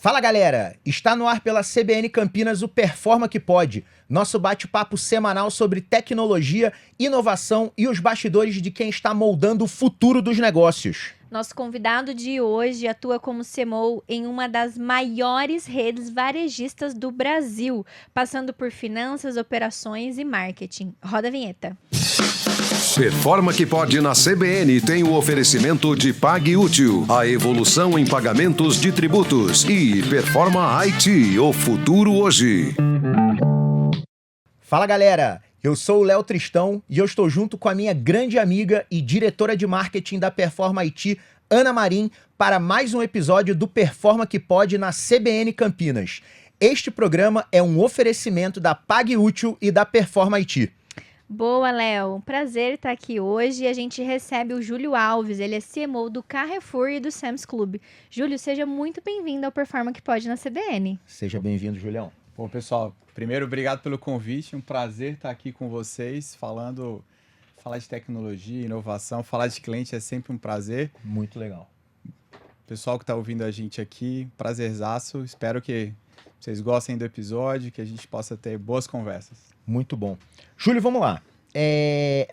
Fala galera, está no ar pela CBN Campinas o Performa que Pode, nosso bate-papo semanal sobre tecnologia, inovação e os bastidores de quem está moldando o futuro dos negócios. Nosso convidado de hoje atua como CMO em uma das maiores redes varejistas do Brasil, passando por finanças, operações e marketing. Roda a vinheta. Performa que Pode na CBN tem o oferecimento de PagUtil, a evolução em pagamentos de tributos, e Performa IT, o futuro hoje. Fala galera, eu sou o Léo Tristão e eu estou junto com a minha grande amiga e diretora de marketing da Performa IT, Ana Marim, para mais um episódio do Performa que Pode na CBN Campinas. Este programa é um oferecimento da PagUtil e da Performa IT. Boa, Léo. Um prazer estar aqui hoje e a gente recebe o Júlio Alves. Ele é CMO do Carrefour e do Sam's Club. Júlio, seja muito bem-vindo ao Performa que Pode na CBN. Seja bem-vindo, Julião. Bom, pessoal, primeiro, obrigado pelo convite. Um prazer estar aqui com vocês, falar de tecnologia, inovação, falar de cliente é sempre um prazer. Muito legal. Pessoal que está ouvindo a gente aqui, prazerzaço. Espero que vocês gostem do episódio, que a gente possa ter boas conversas. Muito bom. Júlio, vamos lá.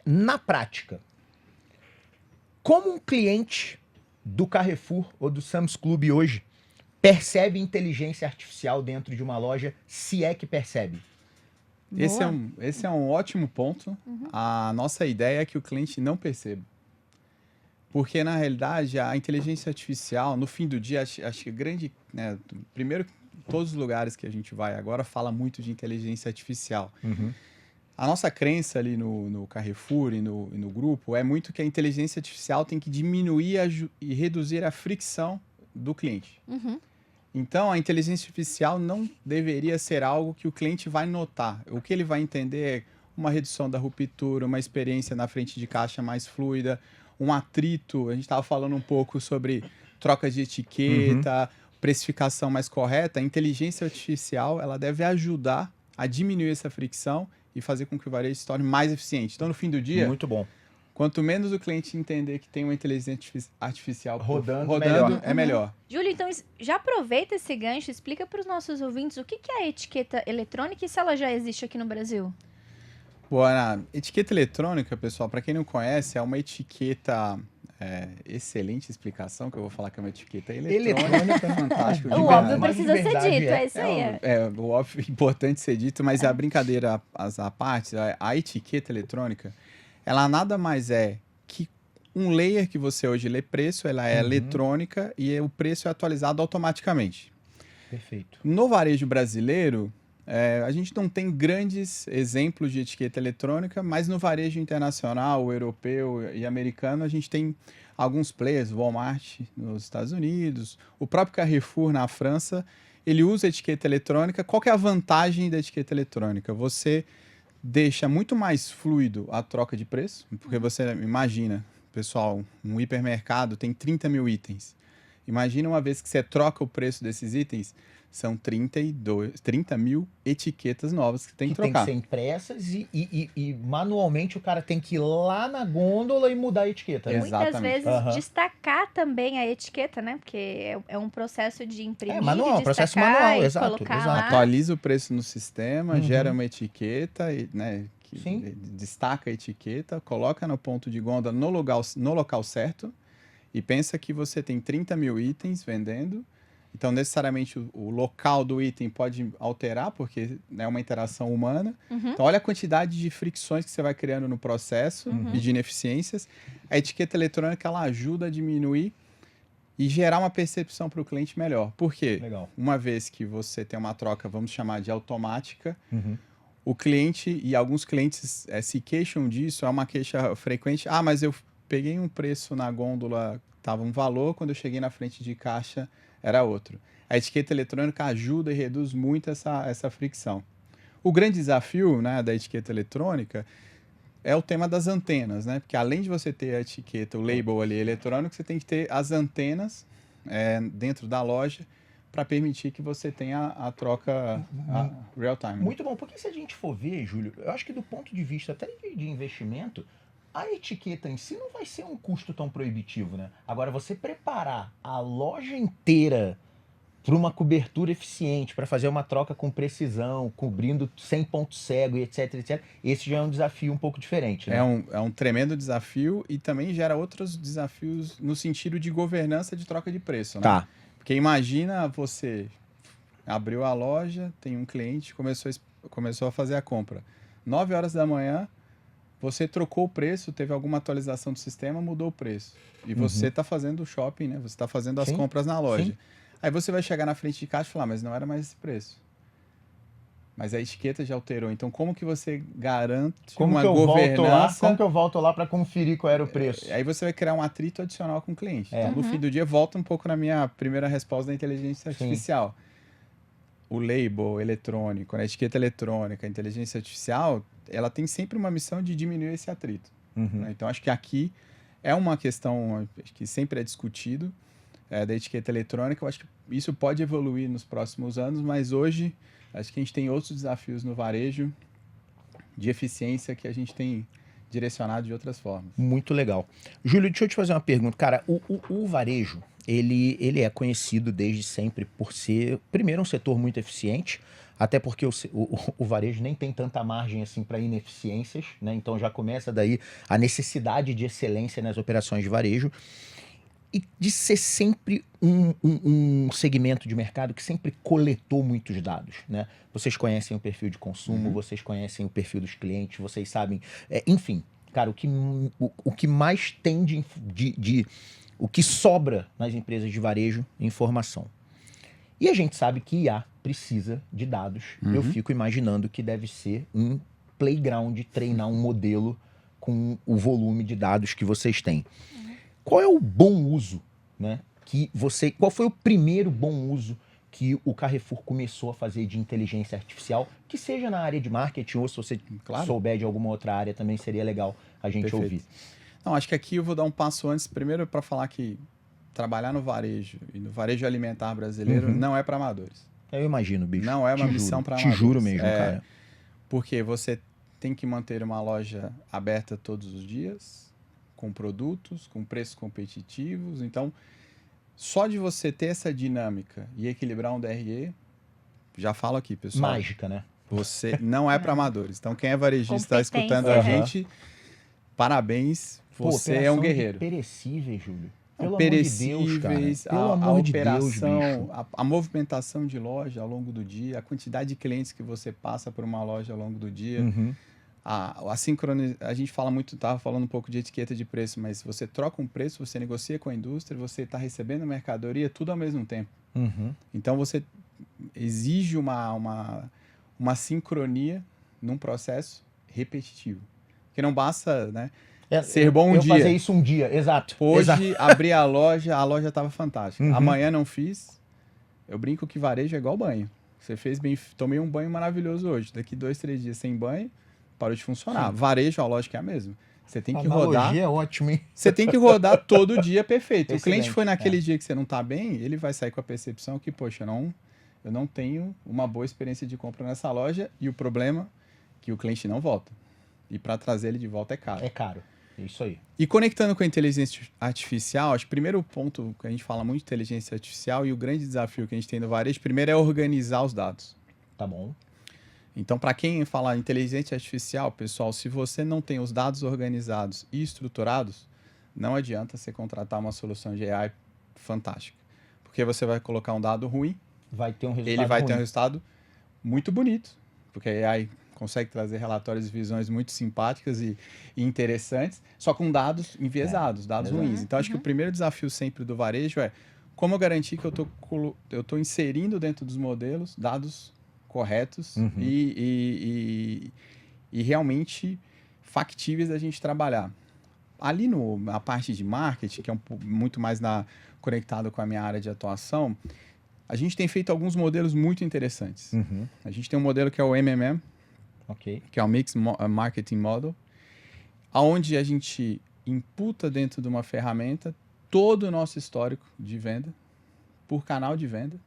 Na prática, como um cliente do Carrefour ou do Sam's Club hoje percebe inteligência artificial dentro de uma loja, se é que percebe? Esse é um ótimo ponto. A nossa ideia é que o cliente não perceba. Porque, na realidade, a inteligência artificial, no fim do dia, acho que grande... Né, primeiro, todos os lugares que a gente vai agora fala muito de inteligência artificial. A nossa crença ali no Carrefour e no grupo é muito que a inteligência artificial tem que diminuir e reduzir a fricção do cliente. Então, a inteligência artificial não deveria ser algo que o cliente vai notar. O que ele vai entender é uma redução da ruptura, uma experiência na frente de caixa mais fluida, um atrito. A gente estava falando um pouco sobre troca de etiqueta, precificação mais correta. A inteligência artificial ela deve ajudar a diminuir essa fricção e fazer com que o varejo se torne mais eficiente. Então, no fim do dia, Muito bom. quanto menos o cliente entender que tem uma inteligência artificial Rodando é melhor. Júlio, então já aproveita esse gancho, explica para os nossos ouvintes o que é a etiqueta eletrônica e se ela já existe aqui no Brasil. Boa, etiqueta eletrônica, pessoal, para quem não conhece, é uma etiqueta... excelente explicação, que eu vou falar que é uma etiqueta eletrônica. Fantástico. O óbvio precisa ser dito, é isso aí. O óbvio é importante ser dito, mas a brincadeira à parte, a etiqueta eletrônica, ela nada mais é que um layer que você hoje lê preço, ela é eletrônica e o preço é atualizado automaticamente. Perfeito. No varejo brasileiro, a gente não tem grandes exemplos de etiqueta eletrônica, mas no varejo internacional, europeu e americano, a gente tem alguns players, Walmart nos Estados Unidos, o próprio Carrefour na França, ele usa etiqueta eletrônica. Qual que é a vantagem da etiqueta eletrônica? Você deixa muito mais fluido a troca de preço, porque você imagina, pessoal, um hipermercado tem 30 mil itens. Imagina uma vez que você troca o preço desses itens, são 30 mil etiquetas novas que tem que trocar. Tem que ser impressas e manualmente o cara tem que ir lá na gôndola e mudar a etiqueta. Né? Muitas vezes destacar também a etiqueta, né? Porque é um processo de imprimir, manual, de processo destacar manual, e exato, colocar exato. lá. Atualiza o preço no sistema, gera uma etiqueta, né, que destaca a etiqueta, coloca no ponto de gôndola no local certo e pensa que você tem 30 mil itens vendendo. Então, necessariamente, o local do item pode alterar, porque é uma interação humana. Então, olha a quantidade de fricções que você vai criando no processo e de ineficiências. A etiqueta eletrônica, ela ajuda a diminuir e gerar uma percepção para o cliente melhor. Por quê? Legal. Uma vez que você tem uma troca, vamos chamar de automática, o cliente, e alguns clientes se queixam disso, é uma queixa frequente. Mas eu peguei um preço na gôndola, estava um valor, quando eu cheguei na frente de caixa, era outro. A etiqueta eletrônica ajuda e reduz muito essa fricção. O grande desafio, né, da etiqueta eletrônica é o tema das antenas, né? Porque além de você ter a etiqueta, o label ali eletrônico, você tem que ter as antenas dentro da loja para permitir que você tenha a troca real time. Muito bom, porque se a gente for ver, Júlio, eu acho que do ponto de vista até de investimento, a etiqueta em si não vai ser um custo tão proibitivo, né? Agora, você preparar a loja inteira para uma cobertura eficiente, para fazer uma troca com precisão, cobrindo sem ponto cego e etc, etc, esse já é um desafio um pouco diferente, né? É um tremendo desafio e também gera outros desafios no sentido de governança de troca de preço, né? Tá. Porque imagina você abriu a loja, tem um cliente, começou a fazer a compra. 9 horas da manhã, você trocou o preço, teve alguma atualização do sistema, mudou o preço. E você está fazendo o shopping, né? Você está fazendo as Sim, compras na loja. sim. Aí você vai chegar na frente de caixa e falar, mas não era mais esse preço. Mas a etiqueta já alterou. Então, como que você garante uma governança? Como que eu volto lá para conferir qual era o preço? Aí você vai criar um atrito adicional com o cliente. Então, no fim do dia, volta um pouco na minha primeira resposta da inteligência artificial. O label eletrônico, a etiqueta eletrônica, a inteligência artificial, ela tem sempre uma missão de diminuir esse atrito. Né? Então, acho que aqui é uma questão que sempre é discutido da etiqueta eletrônica. Eu acho que isso pode evoluir nos próximos anos, mas hoje acho que a gente tem outros desafios no varejo de eficiência que a gente tem direcionado de outras formas. Muito legal. Júlio, deixa eu te fazer uma pergunta. Cara, o varejo, ele é conhecido desde sempre por ser, primeiro, um setor muito eficiente, até porque o varejo nem tem tanta margem assim para ineficiências, né? Então já começa daí a necessidade de excelência nas operações de varejo. E de ser sempre um segmento de mercado que sempre coletou muitos dados, né? Vocês conhecem o perfil de consumo, vocês conhecem o perfil dos clientes, vocês sabem... enfim, cara, o que mais tem o que sobra nas empresas de varejo é informação. E a gente sabe que IA precisa de dados. Eu fico imaginando que deve ser um playground, treinar um modelo com o volume de dados que vocês têm. Qual é o bom uso, né? Qual foi o primeiro bom uso que o Carrefour começou a fazer de inteligência artificial, que seja na área de marketing ou se você souber de alguma outra área também seria legal a gente ouvir. Não, acho que aqui eu vou dar um passo antes, primeiro para falar que trabalhar no varejo e no varejo alimentar brasileiro não é para amadores. Eu imagino, bicho. Não é uma missão para amadores. Te juro mesmo, cara. Porque você tem que manter uma loja aberta todos os dias, com produtos, com preços competitivos. Então, só de você ter essa dinâmica e equilibrar um DRE, já falo aqui, pessoal. Mágica, né? Você não é para amadores. Então, quem é varejista está escutando a gente, parabéns, você é um guerreiro. Perecíveis, Júlio. Pelo Perecíveis, amor de Deus, cara. a operação, a movimentação de loja ao longo do dia, a quantidade de clientes que você passa por uma loja ao longo do dia. A sincronização, a gente fala muito, estava falando um pouco de etiqueta de preço, mas você troca um preço, você negocia com a indústria, você está recebendo mercadoria, tudo ao mesmo tempo. Então, você exige uma sincronia num processo repetitivo. Porque não basta, né, ser bom um dia. Eu fazer isso um dia, exato. Hoje, abri a loja estava fantástica. Amanhã não fiz. Eu brinco que varejo é igual banho. Você fez bem, tomei um banho maravilhoso hoje. Daqui 2, 3 dias sem banho, parou de funcionar. Sim. Varejo, a lógica é a mesma. Você tem que rodar. É ótimo, hein? Você tem que rodar todo dia perfeito. Excelente. O cliente foi naquele dia que você não está bem, ele vai sair com a percepção que, poxa, eu não tenho uma boa experiência de compra nessa loja, e o problema é que o cliente não volta. E para trazer ele de volta é caro. É caro. É isso aí. E conectando com a inteligência artificial, acho que o primeiro ponto que a gente fala muito de inteligência artificial e o grande desafio que a gente tem no varejo, primeiro é organizar os dados. Tá bom. Então, para quem fala inteligência artificial, pessoal, se você não tem os dados organizados e estruturados, não adianta você contratar uma solução de AI fantástica. Porque você vai colocar um dado ruim, ele vai ter um resultado muito bonito, porque a AI consegue trazer relatórios e visões muito simpáticas e interessantes, só com dados enviesados, dados ruins. Então, acho que o primeiro desafio sempre do varejo é como eu garantir que eu tô inserindo dentro dos modelos dados corretos e realmente factíveis da gente trabalhar. Ali na parte de marketing, que é muito mais conectado com a minha área de atuação, a gente tem feito alguns modelos muito interessantes. A gente tem um modelo que é o MMM, que é o Mixed Marketing Model, onde a gente imputa dentro de uma ferramenta todo o nosso histórico de venda, por canal de venda,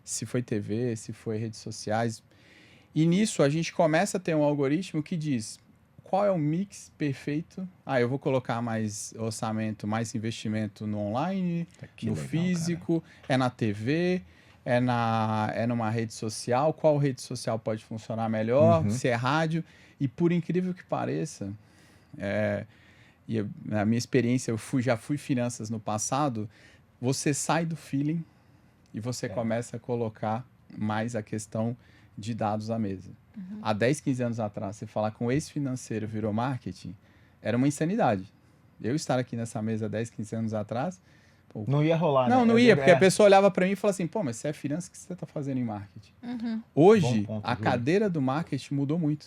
se foi TV, se foi redes sociais. E nisso a gente começa a ter um algoritmo que diz qual é o mix perfeito. Eu vou colocar mais orçamento, mais investimento no online, no físico, na TV, É numa rede social? Qual rede social pode funcionar melhor? Se é rádio? E por incrível que pareça, na minha experiência, já fui finanças no passado, você sai do feeling e você começa a colocar mais a questão de dados à mesa. Há 10, 15 anos atrás, você falar com ex-financeiro virou marketing, era uma insanidade. Eu estar aqui nessa mesa 10, 15 anos atrás... Pô, não ia rolar, né? Não ia, porque a pessoa olhava para mim e falava assim, pô, mas você é finanças, o que você está fazendo em marketing? Hoje, a cadeira do marketing mudou muito.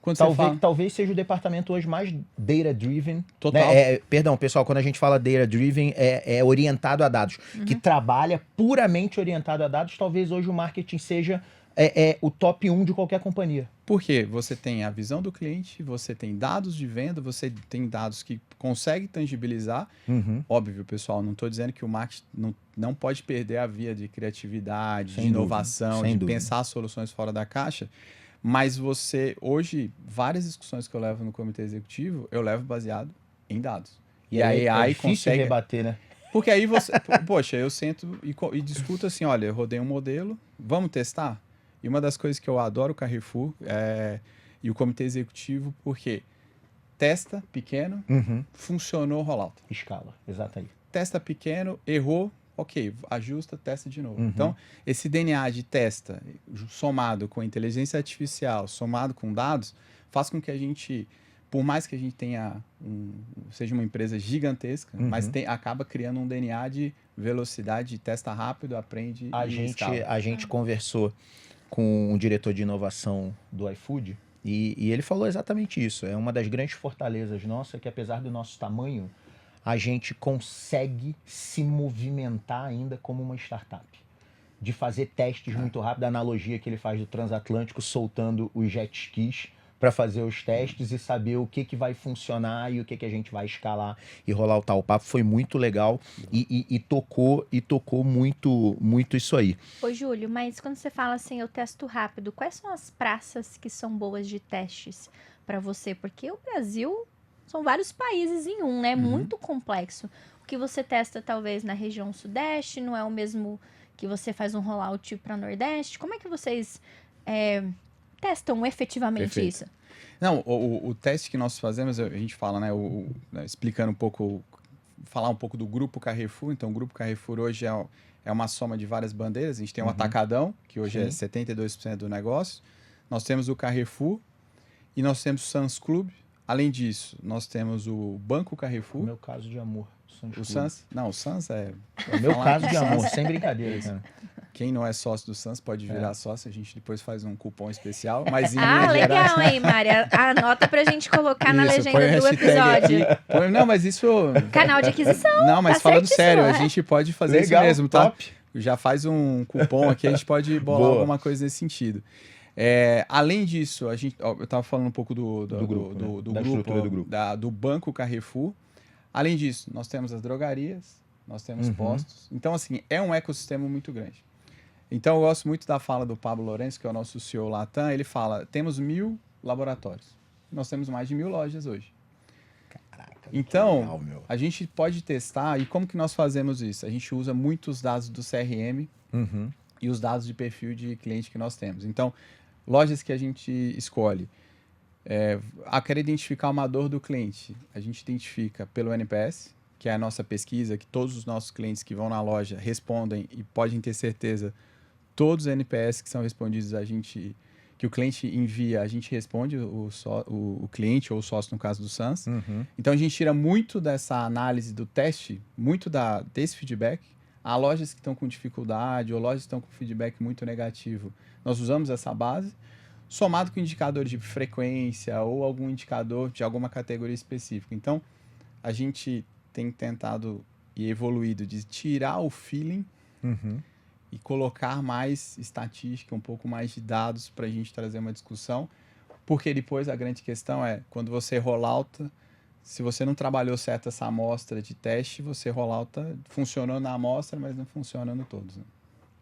Quando Talvez seja o departamento hoje mais data-driven. Total. Né? Perdão, pessoal, quando a gente fala data-driven, é orientado a dados. Que trabalha puramente orientado a dados, talvez hoje o marketing seja o top 1 de qualquer companhia. Por quê? Você tem a visão do cliente, você tem dados de venda, você tem dados que consegue tangibilizar. Óbvio, pessoal, não estou dizendo que o marketing não pode perder a via de criatividade, de inovação, de pensar soluções fora da caixa. Mas hoje, várias discussões que eu levo no comitê executivo, eu levo baseado em dados. E a AI consegue rebater, né? Porque aí você... Poxa, eu sento e discuto assim, olha, eu rodei um modelo, vamos testar? E uma das coisas que eu adoro o Carrefour e o comitê executivo, porque testa pequeno, funcionou, rollout. Escala, exatamente. Testa pequeno, errou, ok, ajusta, testa de novo. Então, esse DNA de testa, somado com inteligência artificial, somado com dados, faz com que a gente, por mais que a gente seja uma empresa gigantesca, mas acaba criando um DNA de velocidade, testa rápido, aprende e escala. A gente conversou com um diretor de inovação do iFood e ele falou exatamente isso. É uma das grandes fortalezas nossas, que apesar do nosso tamanho, a gente consegue se movimentar ainda como uma startup. De fazer testes muito rápido, a analogia que ele faz do transatlântico, soltando os jet skis para fazer os testes e saber o que vai funcionar e o que a gente vai escalar e rolar o tal. O papo foi muito legal e tocou muito isso aí. Ô, Júlio, mas quando você fala assim, eu testo rápido, quais são as praças que são boas de testes para você? Porque o Brasil são vários países em um, né? Muito complexo. O que você testa talvez na região sudeste não é o mesmo que você faz um rollout para nordeste. Como é que vocês testam efetivamente isso? Não, o teste que nós fazemos, a gente fala, né, explicando um pouco, falar um pouco do Grupo Carrefour. Então, o Grupo Carrefour hoje é uma soma de várias bandeiras. A gente tem o Atacadão, que hoje é 72% do negócio. Nós temos o Carrefour e nós temos o Sans Club. Além disso, nós temos o Banco Carrefour. O meu caso de amor. O Sans? Não, o Sans é o meu caso de amor, sem brincadeira, cara. Quem não é sócio do Sans pode virar sócio, a gente depois faz um cupom especial. Mas legal, hein, Mária? Anota pra gente colocar na legenda do episódio. Não, mas isso... Canal de aquisição. Não, mas tá falando sério, a gente pode fazer legal, isso mesmo, tá? Top. Já faz um cupom aqui, a gente pode bolar alguma coisa nesse sentido. Além disso, eu estava falando um pouco do grupo, do Banco Carrefour. Além disso, nós temos as drogarias, nós temos postos. Então, assim, é um ecossistema muito grande. Então, eu gosto muito da fala do Pablo Lourenço, que é o nosso CEO Latam. Ele fala, temos 1.000 laboratórios. Nós temos mais de 1.000 lojas hoje. Caraca, então, legal, meu. a gente pode testar. E como que nós fazemos isso? A gente usa muitos dados do CRM e os dados de perfil de cliente que nós temos. Então, lojas que a gente escolhe. Quer identificar uma dor do cliente. A gente identifica pelo NPS, que é a nossa pesquisa, que todos os nossos clientes que vão na loja respondem e podem ter certeza, todos os NPS que são respondidos, que o cliente envia, a gente responde o cliente ou o sócio, no caso do Sans. Então, a gente tira muito dessa análise do teste, muito desse feedback. Há lojas que estão com dificuldade ou lojas que estão com feedback muito negativo. Nós usamos essa base, somado com indicadores de frequência ou algum indicador de alguma categoria específica. Então, a gente tem tentado e evoluído de tirar o feeling e colocar mais estatística, um pouco mais de dados para a gente trazer uma discussão, porque depois a grande questão é, quando você rollouta, se você não trabalhou certo essa amostra de teste, você rollouta, funcionou na amostra, mas não funciona no todos. Né?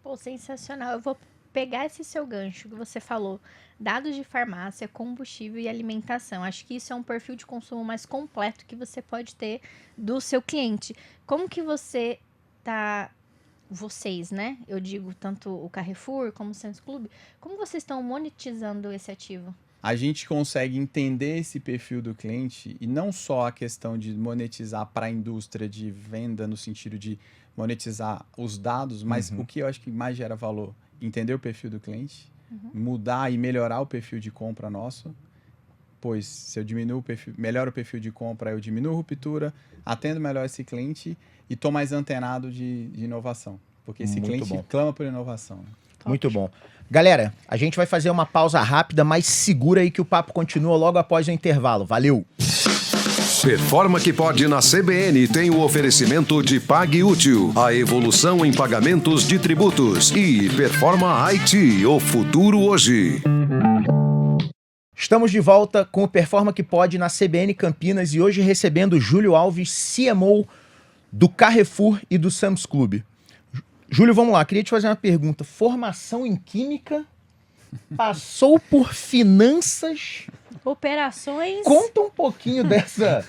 Pô, sensacional. Eu vou pegar esse seu gancho que você falou, dados de farmácia, combustível e alimentação. Acho que isso é um perfil de consumo mais completo que você pode ter do seu cliente. Como que você está vocês, né? Eu digo tanto o Carrefour como o Sam's Club. Como vocês estão monetizando esse ativo? A gente consegue entender esse perfil do cliente e não só a questão de monetizar para a indústria de venda no sentido de monetizar os dados, mas o que eu acho que mais gera valor, entender o perfil do cliente, mudar e melhorar o perfil de compra nosso, pois se eu diminuo o perfil, melhoro o perfil de compra, eu diminuo a ruptura, atendo melhor esse cliente e estou mais antenado de inovação, porque esse Muito cliente bom. clama por inovação. Né? Muito bom. Galera, a gente vai fazer uma pausa rápida, mas segura aí que o papo continua logo após o intervalo. Valeu! Performa que pode na CBN tem o oferecimento de Pague Útil, a evolução em pagamentos de tributos e Performa IT, o futuro hoje. Estamos de volta com o Performa que Pode na CBN Campinas e hoje recebendo o Júlio Alves, CMO do Carrefour e do Sam's Club. Júlio, vamos lá, queria te fazer uma pergunta. Formação em Química, passou por Finanças... Operações. Conta um pouquinho dessa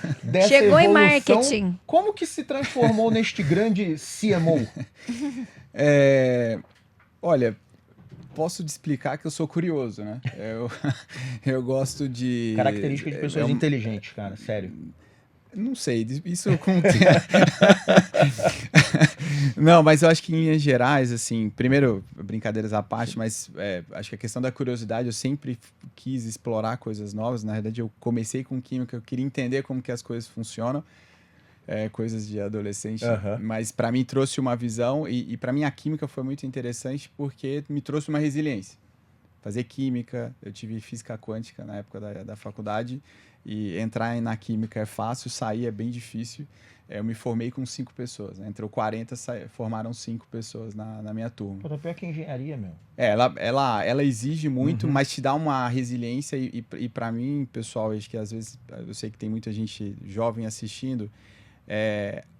Chegou evolução. em marketing. Como que se transformou neste grande CMO? Olha, posso te explicar que eu sou curioso, né? Eu gosto de... Característica de pessoas inteligentes, cara, sério. Não sei, isso com Não, mas eu acho que em linhas gerais, assim, primeiro, brincadeiras à parte, mas acho que a questão da curiosidade, eu sempre quis explorar coisas novas. Na verdade, eu comecei com química, eu queria entender como que as coisas funcionam, coisas de adolescente, mas para mim trouxe uma visão e para mim a química foi muito interessante porque me trouxe uma resiliência. Fazer química, eu tive física quântica na época da faculdade, e entrar na química é fácil, sair é bem difícil. Eu me formei com 5 pessoas, né? Entrou 40, formaram 5 pessoas na minha turma. Pô, tá pior que engenharia, meu. Ela exige muito, mas te dá uma resiliência e para mim, pessoal, acho que às vezes, eu sei que tem muita gente jovem assistindo,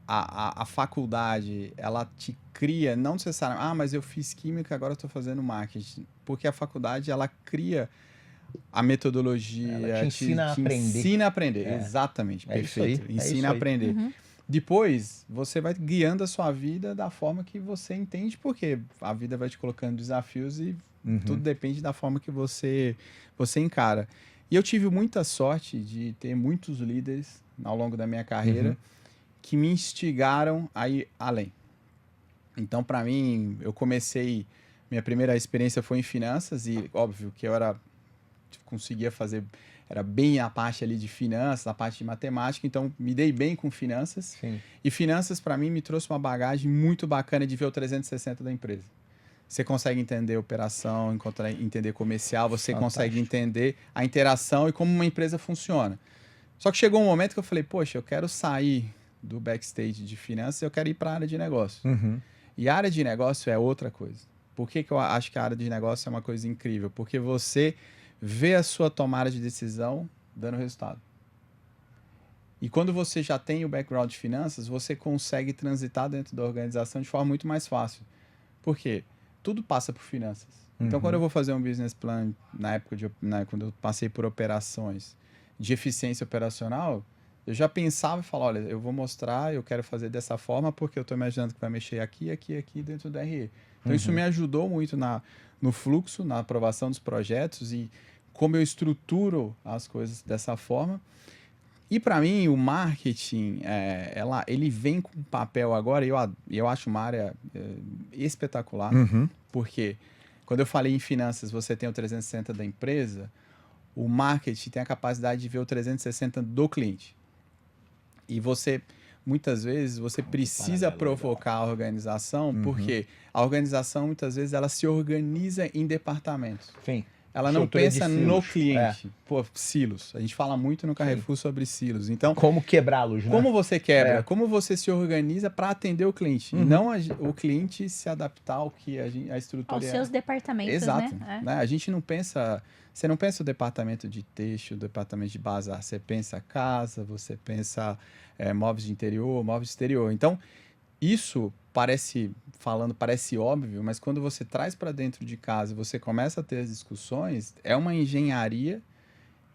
a faculdade, ela te cria, não necessariamente, mas eu fiz química, agora estou fazendo marketing, porque a faculdade, ela cria a metodologia, ela te ensina a aprender. Ensina a aprender, exatamente, perfeito. Ensina a aprender. Depois, você vai guiando a sua vida da forma que você entende, porque a vida vai te colocando desafios e tudo depende da forma que você encara. E eu tive muita sorte de ter muitos líderes ao longo da minha carreira que me instigaram a ir além. Então, para mim, minha primeira experiência foi em finanças e, óbvio, que eu conseguia fazer, era bem a parte ali de finanças, a parte de matemática, então me dei bem com finanças. Sim. E finanças, para mim, me trouxe uma bagagem muito bacana de ver o 360 da empresa. Você consegue entender operação, entender comercial, você consegue entender a interação e como uma empresa funciona. Só que chegou um momento que eu falei, poxa, eu quero sair do backstage de finanças, eu quero ir para a área de negócio. E a área de negócio é outra coisa. Por que eu acho que a área de negócio é uma coisa incrível? Porque você vê a sua tomada de decisão dando resultado. E quando você já tem o background de finanças, você consegue transitar dentro da organização de forma muito mais fácil. Por quê? Tudo passa por finanças. Então, quando eu vou fazer um business plan, quando eu passei por operações de eficiência operacional, eu já pensava e falava, olha, eu vou mostrar, eu quero fazer dessa forma porque eu estou imaginando que vai mexer aqui, aqui, aqui dentro do RE. Então, isso me ajudou muito no fluxo, na aprovação dos projetos e como eu estruturo as coisas dessa forma. E para mim, o marketing, ele vem com papel agora, e eu acho uma área espetacular, porque quando eu falei em finanças, você tem o 360 da empresa, o marketing tem a capacidade de ver o 360 do cliente. E muitas vezes, você precisa provocar a organização, porque a organização, muitas vezes, ela se organiza em departamentos. Sim. Ela não pensa no cliente. Pô, silos. A gente fala muito no Carrefour sobre silos. Então, como quebrá-los, né? Como você quebra? Como você se organiza para atender o cliente? E não o cliente se adaptar ao que a estrutura aos seus departamentos, Exato. né? A gente não pensa... Você não pensa o departamento de têxtil, o departamento de bazar. Você pensa casa, você pensa móveis de interior, móveis de exterior. Então, isso parece óbvio, mas quando você traz para dentro de casa e você começa a ter as discussões, é uma engenharia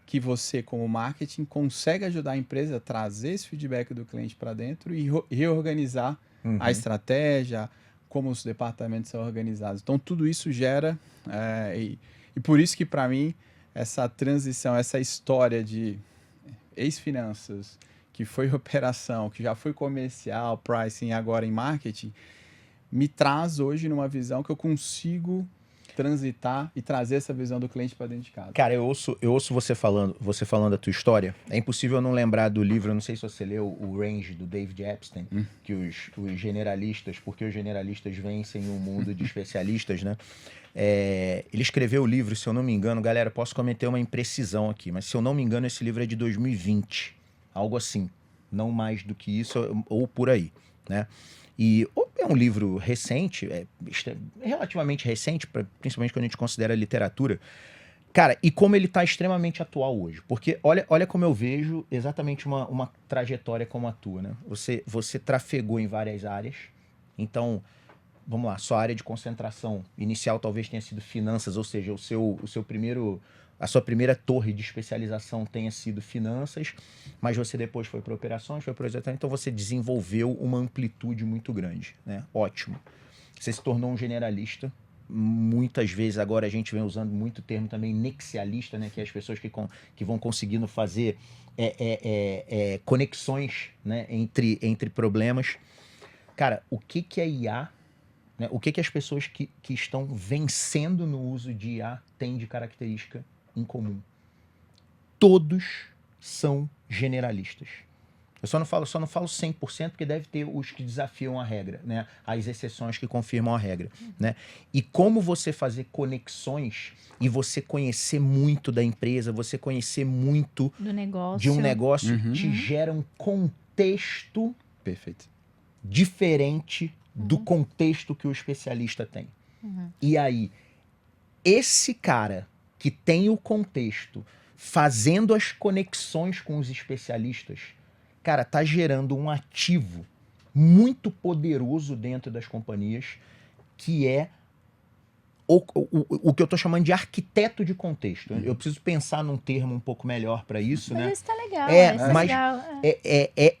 que você, como marketing, consegue ajudar a empresa a trazer esse feedback do cliente para dentro e reorganizar a estratégia, como os departamentos são organizados. Então, tudo isso gera... E por isso que, para mim, essa transição, essa história de ex-finanças, que foi operação, que já foi comercial, pricing, agora em marketing, me traz hoje numa visão que eu consigo transitar e trazer essa visão do cliente para dentro de casa. Cara, eu ouço você falando a tua história. É impossível não lembrar do livro, eu não sei se você leu o Range, do David Epstein, que os generalistas, porque os generalistas vencem o mundo de especialistas, né? Ele escreveu o livro, se eu não me engano, galera, posso cometer uma imprecisão aqui, mas se eu não me engano, esse livro é de 2020, algo assim, não mais do que isso, ou por aí, né? E é um livro recente, relativamente recente, principalmente quando a gente considera literatura. Cara, e como ele está extremamente atual hoje. Porque olha como eu vejo exatamente uma trajetória como a tua, né? Você trafegou em várias áreas. Então, vamos lá, sua área de concentração inicial talvez tenha sido finanças, ou seja, a sua primeira torre de especialização tenha sido finanças, mas você depois foi para operações, foi para exatamente, então você desenvolveu uma amplitude muito grande, né? Ótimo. Você se tornou um generalista. Muitas vezes agora a gente vem usando muito o termo também nexialista, né? Que é as pessoas que vão conseguindo fazer conexões, né? entre problemas. Cara, o que é IA? Né? O que as pessoas que estão vencendo no uso de IA têm de característica em comum? Todos são generalistas. Eu só não falo 100%, porque deve ter os que desafiam a regra, né? As exceções que confirmam a regra, né? E como você fazer conexões e você conhecer muito da empresa, você conhecer muito de um negócio, te gera um contexto perfeito, diferente do contexto que o especialista tem. E aí, esse cara que tem o contexto, fazendo as conexões com os especialistas, cara, tá gerando um ativo muito poderoso dentro das companhias, que é o que eu tô chamando de arquiteto de contexto. Eu preciso pensar num termo um pouco melhor para isso, né? Mas isso tá legal. Mas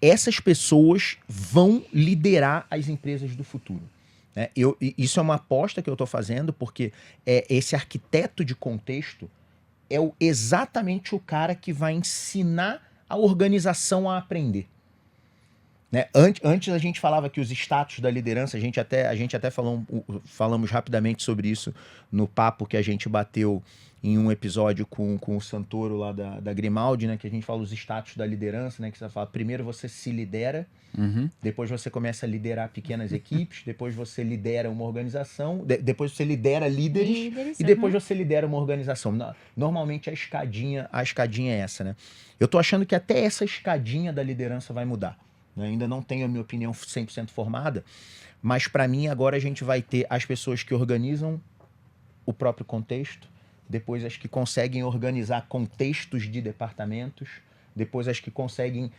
essas pessoas vão liderar as empresas do futuro. Né? Isso é uma aposta que eu tô fazendo, porque esse arquiteto de contexto é exatamente o cara que vai ensinar a organização a aprender. Né? Antes a gente falava que os status da liderança, a gente até falamos rapidamente sobre isso no papo que a gente bateu em um episódio com o Santoro lá da Grimaldi, né? Que a gente fala os status da liderança, né? Que você fala, primeiro você se lidera, depois você começa a liderar pequenas equipes, depois você lidera uma organização, depois você lidera líderes e depois você lidera uma organização. Normalmente a escadinha é essa, né? Eu tô achando que até essa escadinha da liderança vai mudar. Ainda não tenho a minha opinião 100% formada, mas para mim agora a gente vai ter as pessoas que organizam o próprio contexto, depois as que conseguem organizar contextos de departamentos, depois as que conseguem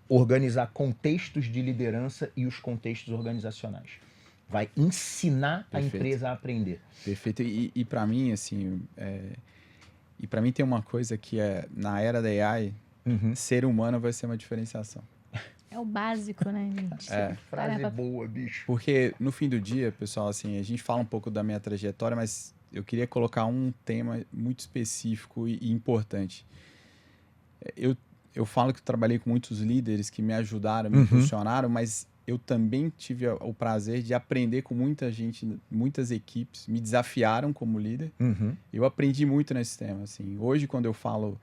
organizar contextos de liderança e os contextos organizacionais. Vai ensinar a empresa a aprender. Perfeito. E para mim, assim, e para mim tem uma coisa que na era da AI, ser humano vai ser uma diferenciação. É o básico, né, gente? Frase boa, bicho. Porque no fim do dia, pessoal, assim, a gente fala um pouco da minha trajetória, mas eu queria colocar um tema muito específico e importante. Eu falo que eu trabalhei com muitos líderes que me ajudaram, me impulsionaram, mas eu também tive o prazer de aprender com muita gente, muitas equipes, me desafiaram como líder. Eu aprendi muito nesse tema. Assim. Hoje, quando eu falo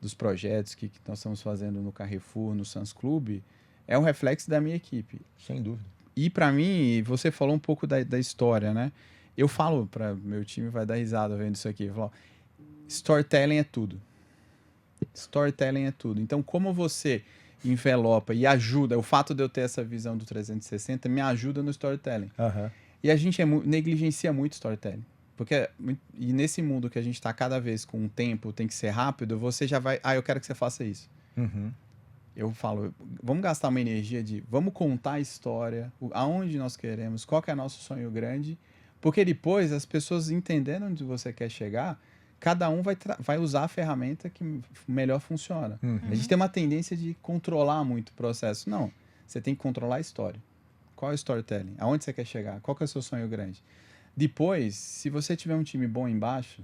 dos projetos que nós estamos fazendo no Carrefour, no Suns Club, é um reflexo da minha equipe. Sem dúvida. E para mim, você falou um pouco da história, né? Eu falo para meu time, vai dar risada vendo isso aqui. Eu falo, storytelling é tudo. Storytelling é tudo. Então, como você envelopa e ajuda, o fato de eu ter essa visão do 360 me ajuda no storytelling. E a gente negligencia muito storytelling. Porque e nesse mundo que a gente está cada vez com um tempo, tem que ser rápido, você já vai... eu quero que você faça isso. Eu falo, vamos gastar uma energia vamos contar a história, aonde nós queremos, qual que é nosso sonho grande, porque depois as pessoas entendendo onde você quer chegar, cada um vai usar a ferramenta que melhor funciona. A gente tem uma tendência de controlar muito o processo. Não, você tem que controlar a história. Qual é o storytelling? Aonde você quer chegar? Qual que é o seu sonho grande? Depois, se você tiver um time bom embaixo,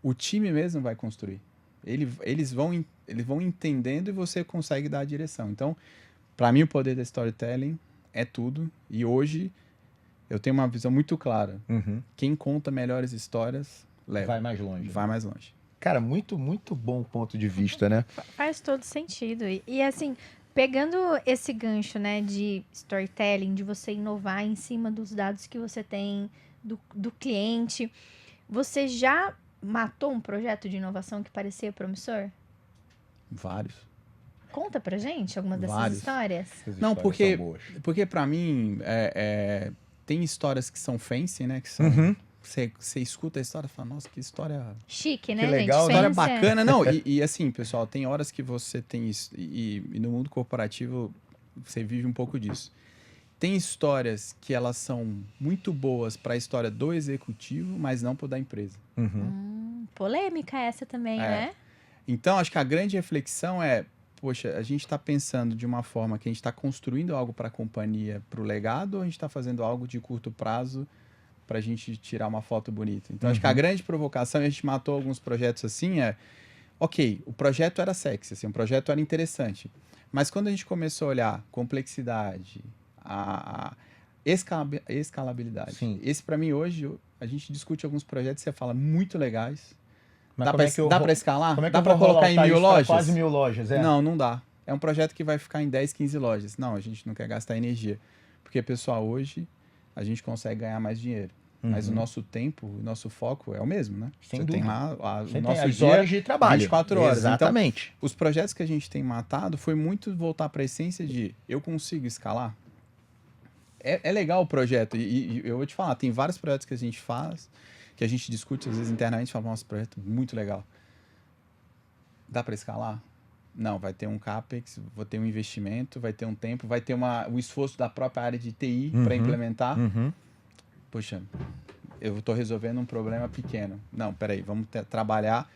o time mesmo vai construir. Eles vão entendendo e você consegue dar a direção. Então, para mim, o poder da storytelling é tudo. E hoje, eu tenho uma visão muito clara. Quem conta melhores histórias, leva. Vai mais longe. Vai mais longe. Cara, muito, muito bom ponto de vista, né? Faz todo sentido. E assim, pegando esse gancho, né, de storytelling, de você inovar em cima dos dados que você tem do cliente, você já matou um projeto de inovação que parecia promissor? Vários. Conta pra gente algumas dessas Vários. histórias. Não, porque para mim, tem histórias que são fancy, né? Que são... Você escuta a história e fala, nossa, que história... Chique, né, Que legal, gente? né? História bacana. Não, e assim, pessoal, tem horas que você tem isso. E no mundo corporativo, você vive um pouco disso. Tem histórias que elas são muito boas para a história do executivo, mas não para da empresa. Polêmica essa também, né? Então, acho que a grande reflexão é, poxa, a gente está pensando de uma forma que a gente está construindo algo para a companhia, para o legado, ou a gente está fazendo algo de curto prazo para a gente tirar uma foto bonita? Então, acho que a grande provocação, e a gente matou alguns projetos assim, ok, o projeto era sexy, assim, o projeto era interessante, mas quando a gente começou a olhar complexidade, a escalabilidade. Sim. Esse, para mim, hoje, a gente discute alguns projetos e você fala muito legais. Mas Dá para escalar? Como é que Dá eu para vou colocar em rolar 1000 isso pra lojas? quase 1000 lojas, Não dá. É um projeto que vai ficar em 10, 15 lojas. Não, a gente não quer gastar energia. Porque, pessoal, hoje a gente consegue ganhar mais dinheiro. Mas o nosso tempo, o nosso foco é o mesmo, né? Sem Você dúvida. tem lá Você o tem nosso as dia, horas de trabalho. 24 horas. Exatamente. Então, os projetos que a gente tem matado foi muito voltar para a essência de eu consigo escalar. É legal o projeto. E eu vou te falar, tem vários projetos que a gente faz, que a gente discute às vezes internamente, fala, nossa, projeto muito legal. Dá para escalar? Não, vai ter um CAPEX, vai ter um investimento, vai ter um tempo, vai ter o esforço da própria área de TI para implementar. Poxa, eu estou resolvendo um problema pequeno. Não, peraí, vamos trabalhar.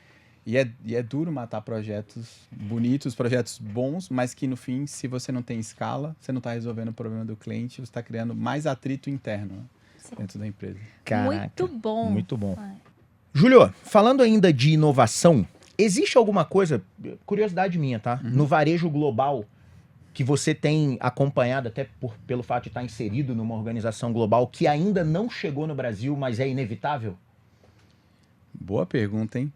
E é duro matar projetos bonitos, projetos bons, mas que no fim, se você não tem escala, você não está resolvendo o problema do cliente, você está criando mais atrito interno, né, dentro da empresa. Caraca, Muito bom. muito bom. Ai. Júlio, falando ainda de inovação, existe alguma coisa, curiosidade minha, tá? No varejo global, que você tem acompanhado, até pelo fato de estar inserido numa organização global, que ainda não chegou no Brasil, mas é inevitável? Boa pergunta, hein?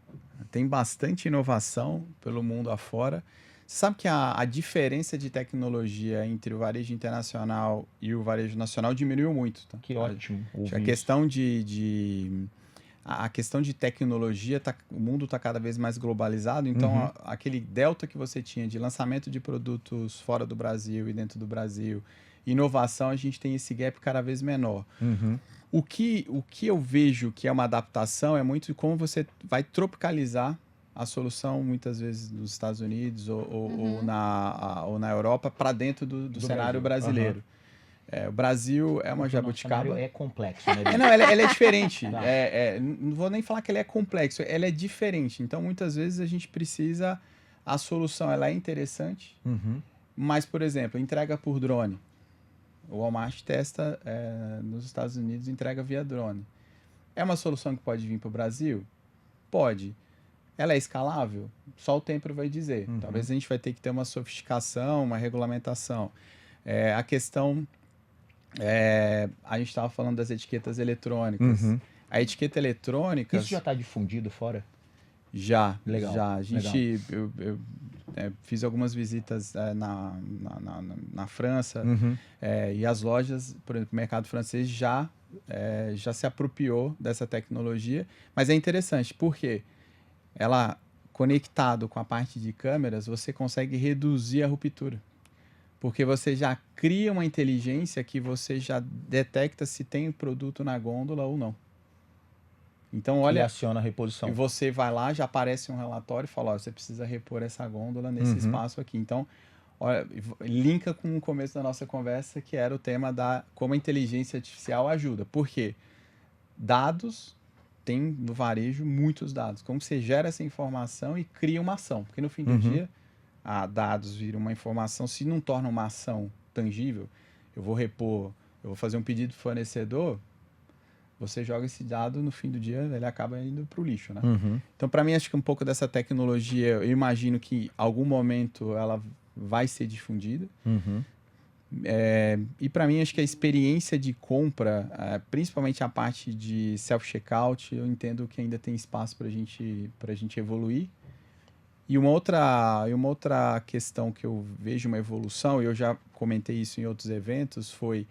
Tem bastante inovação pelo mundo afora. Você sabe que a diferença de tecnologia entre o varejo internacional e o varejo nacional diminuiu muito, tá? Que ótimo. A questão a questão de tecnologia, o mundo está cada vez mais globalizado, então aquele delta que você tinha de lançamento de produtos fora do Brasil e dentro do Brasil, inovação, a gente tem esse gap cada vez menor. O que eu vejo que é uma adaptação é muito como você vai tropicalizar a solução, muitas vezes nos Estados Unidos ou na Europa, para dentro do cenário brasileiro. O Brasil é uma jabuticaba. O cenário é complexo, né? Não, ela é diferente. Não vou nem falar que ele é complexo, ela é diferente. Então, muitas vezes a gente precisa... A solução ela é interessante, mas, por exemplo, entrega por drone. O Walmart testa nos Estados Unidos, entrega via drone. É uma solução que pode vir para o Brasil? Pode. Ela é escalável? Só o tempo vai dizer. Talvez a gente vai ter que ter uma sofisticação, uma regulamentação. A questão... a gente estava falando das etiquetas eletrônicas. A etiqueta eletrônica... Isso já está difundido fora? Já. Legal. Já. A gente... Eu fiz algumas visitas na França e as lojas, por exemplo, o mercado francês já se apropriou dessa tecnologia, mas é interessante, porque ela, conectado com a parte de câmeras, você consegue reduzir a ruptura, porque você já cria uma inteligência que você já detecta se tem produto na gôndola ou não. Então, olha, e aciona a reposição. E você vai lá, já aparece um relatório e fala, você precisa repor essa gôndola nesse espaço aqui. Então, olha, linka com o começo da nossa conversa, que era o tema da como a inteligência artificial ajuda. Por quê? Dados, tem no varejo muitos dados. Como você gera essa informação e cria uma ação. Porque no fim do dia, dados viram uma informação, se não torna uma ação tangível, eu vou repor eu vou fazer um pedido pro fornecedor, você joga esse dado, no fim do dia ele acaba indo para o lixo, né? Então, para mim, acho que um pouco dessa tecnologia, eu imagino que em algum momento ela vai ser difundida. E para mim, acho que a experiência de compra, principalmente a parte de self-checkout, eu entendo que ainda tem espaço para a gente evoluir. E uma outra questão que eu vejo uma evolução, e eu já comentei isso em outros eventos, foi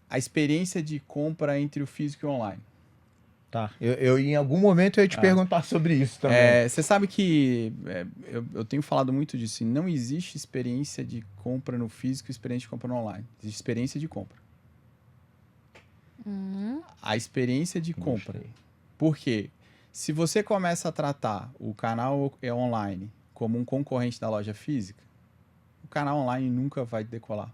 a experiência de compra entre o físico e o online. Tá. Eu em algum momento eu ia te perguntar sobre isso também. Você sabe que eu tenho falado muito disso. Não existe experiência de compra no físico e experiência de compra no online. Existe experiência de compra. A experiência de compra. Por quê? Se você começa a tratar o canal online como um concorrente da loja física, o canal online nunca vai decolar.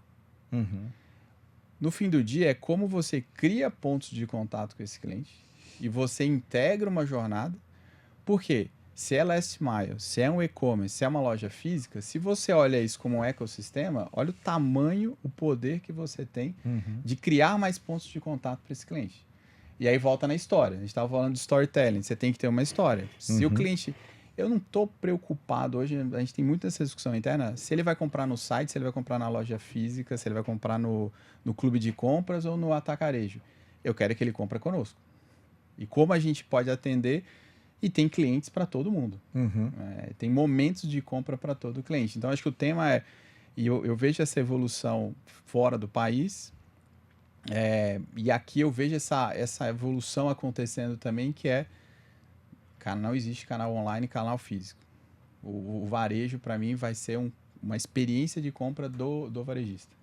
No fim do dia, é como você cria pontos de contato com esse cliente e você integra uma jornada. Por quê? Se é last mile, se é um e-commerce, se é uma loja física, se você olha isso como um ecossistema, olha o tamanho, o poder que você tem de criar mais pontos de contato para esse cliente. E aí volta na história. A gente estava falando de storytelling. Você tem que ter uma história. Se o cliente... Eu não estou preocupado hoje, a gente tem muita essa discussão interna, se ele vai comprar no site, se ele vai comprar na loja física, se ele vai comprar no clube de compras ou no atacarejo. Eu quero que ele compre conosco. E como a gente pode atender, e tem clientes para todo mundo. Tem momentos de compra para todo cliente. Então, acho que o tema é, e eu vejo essa evolução fora do país, e aqui eu vejo essa evolução acontecendo também, que é, cara, não existe canal online e canal físico. O varejo, para mim, vai ser uma experiência de compra do varejista.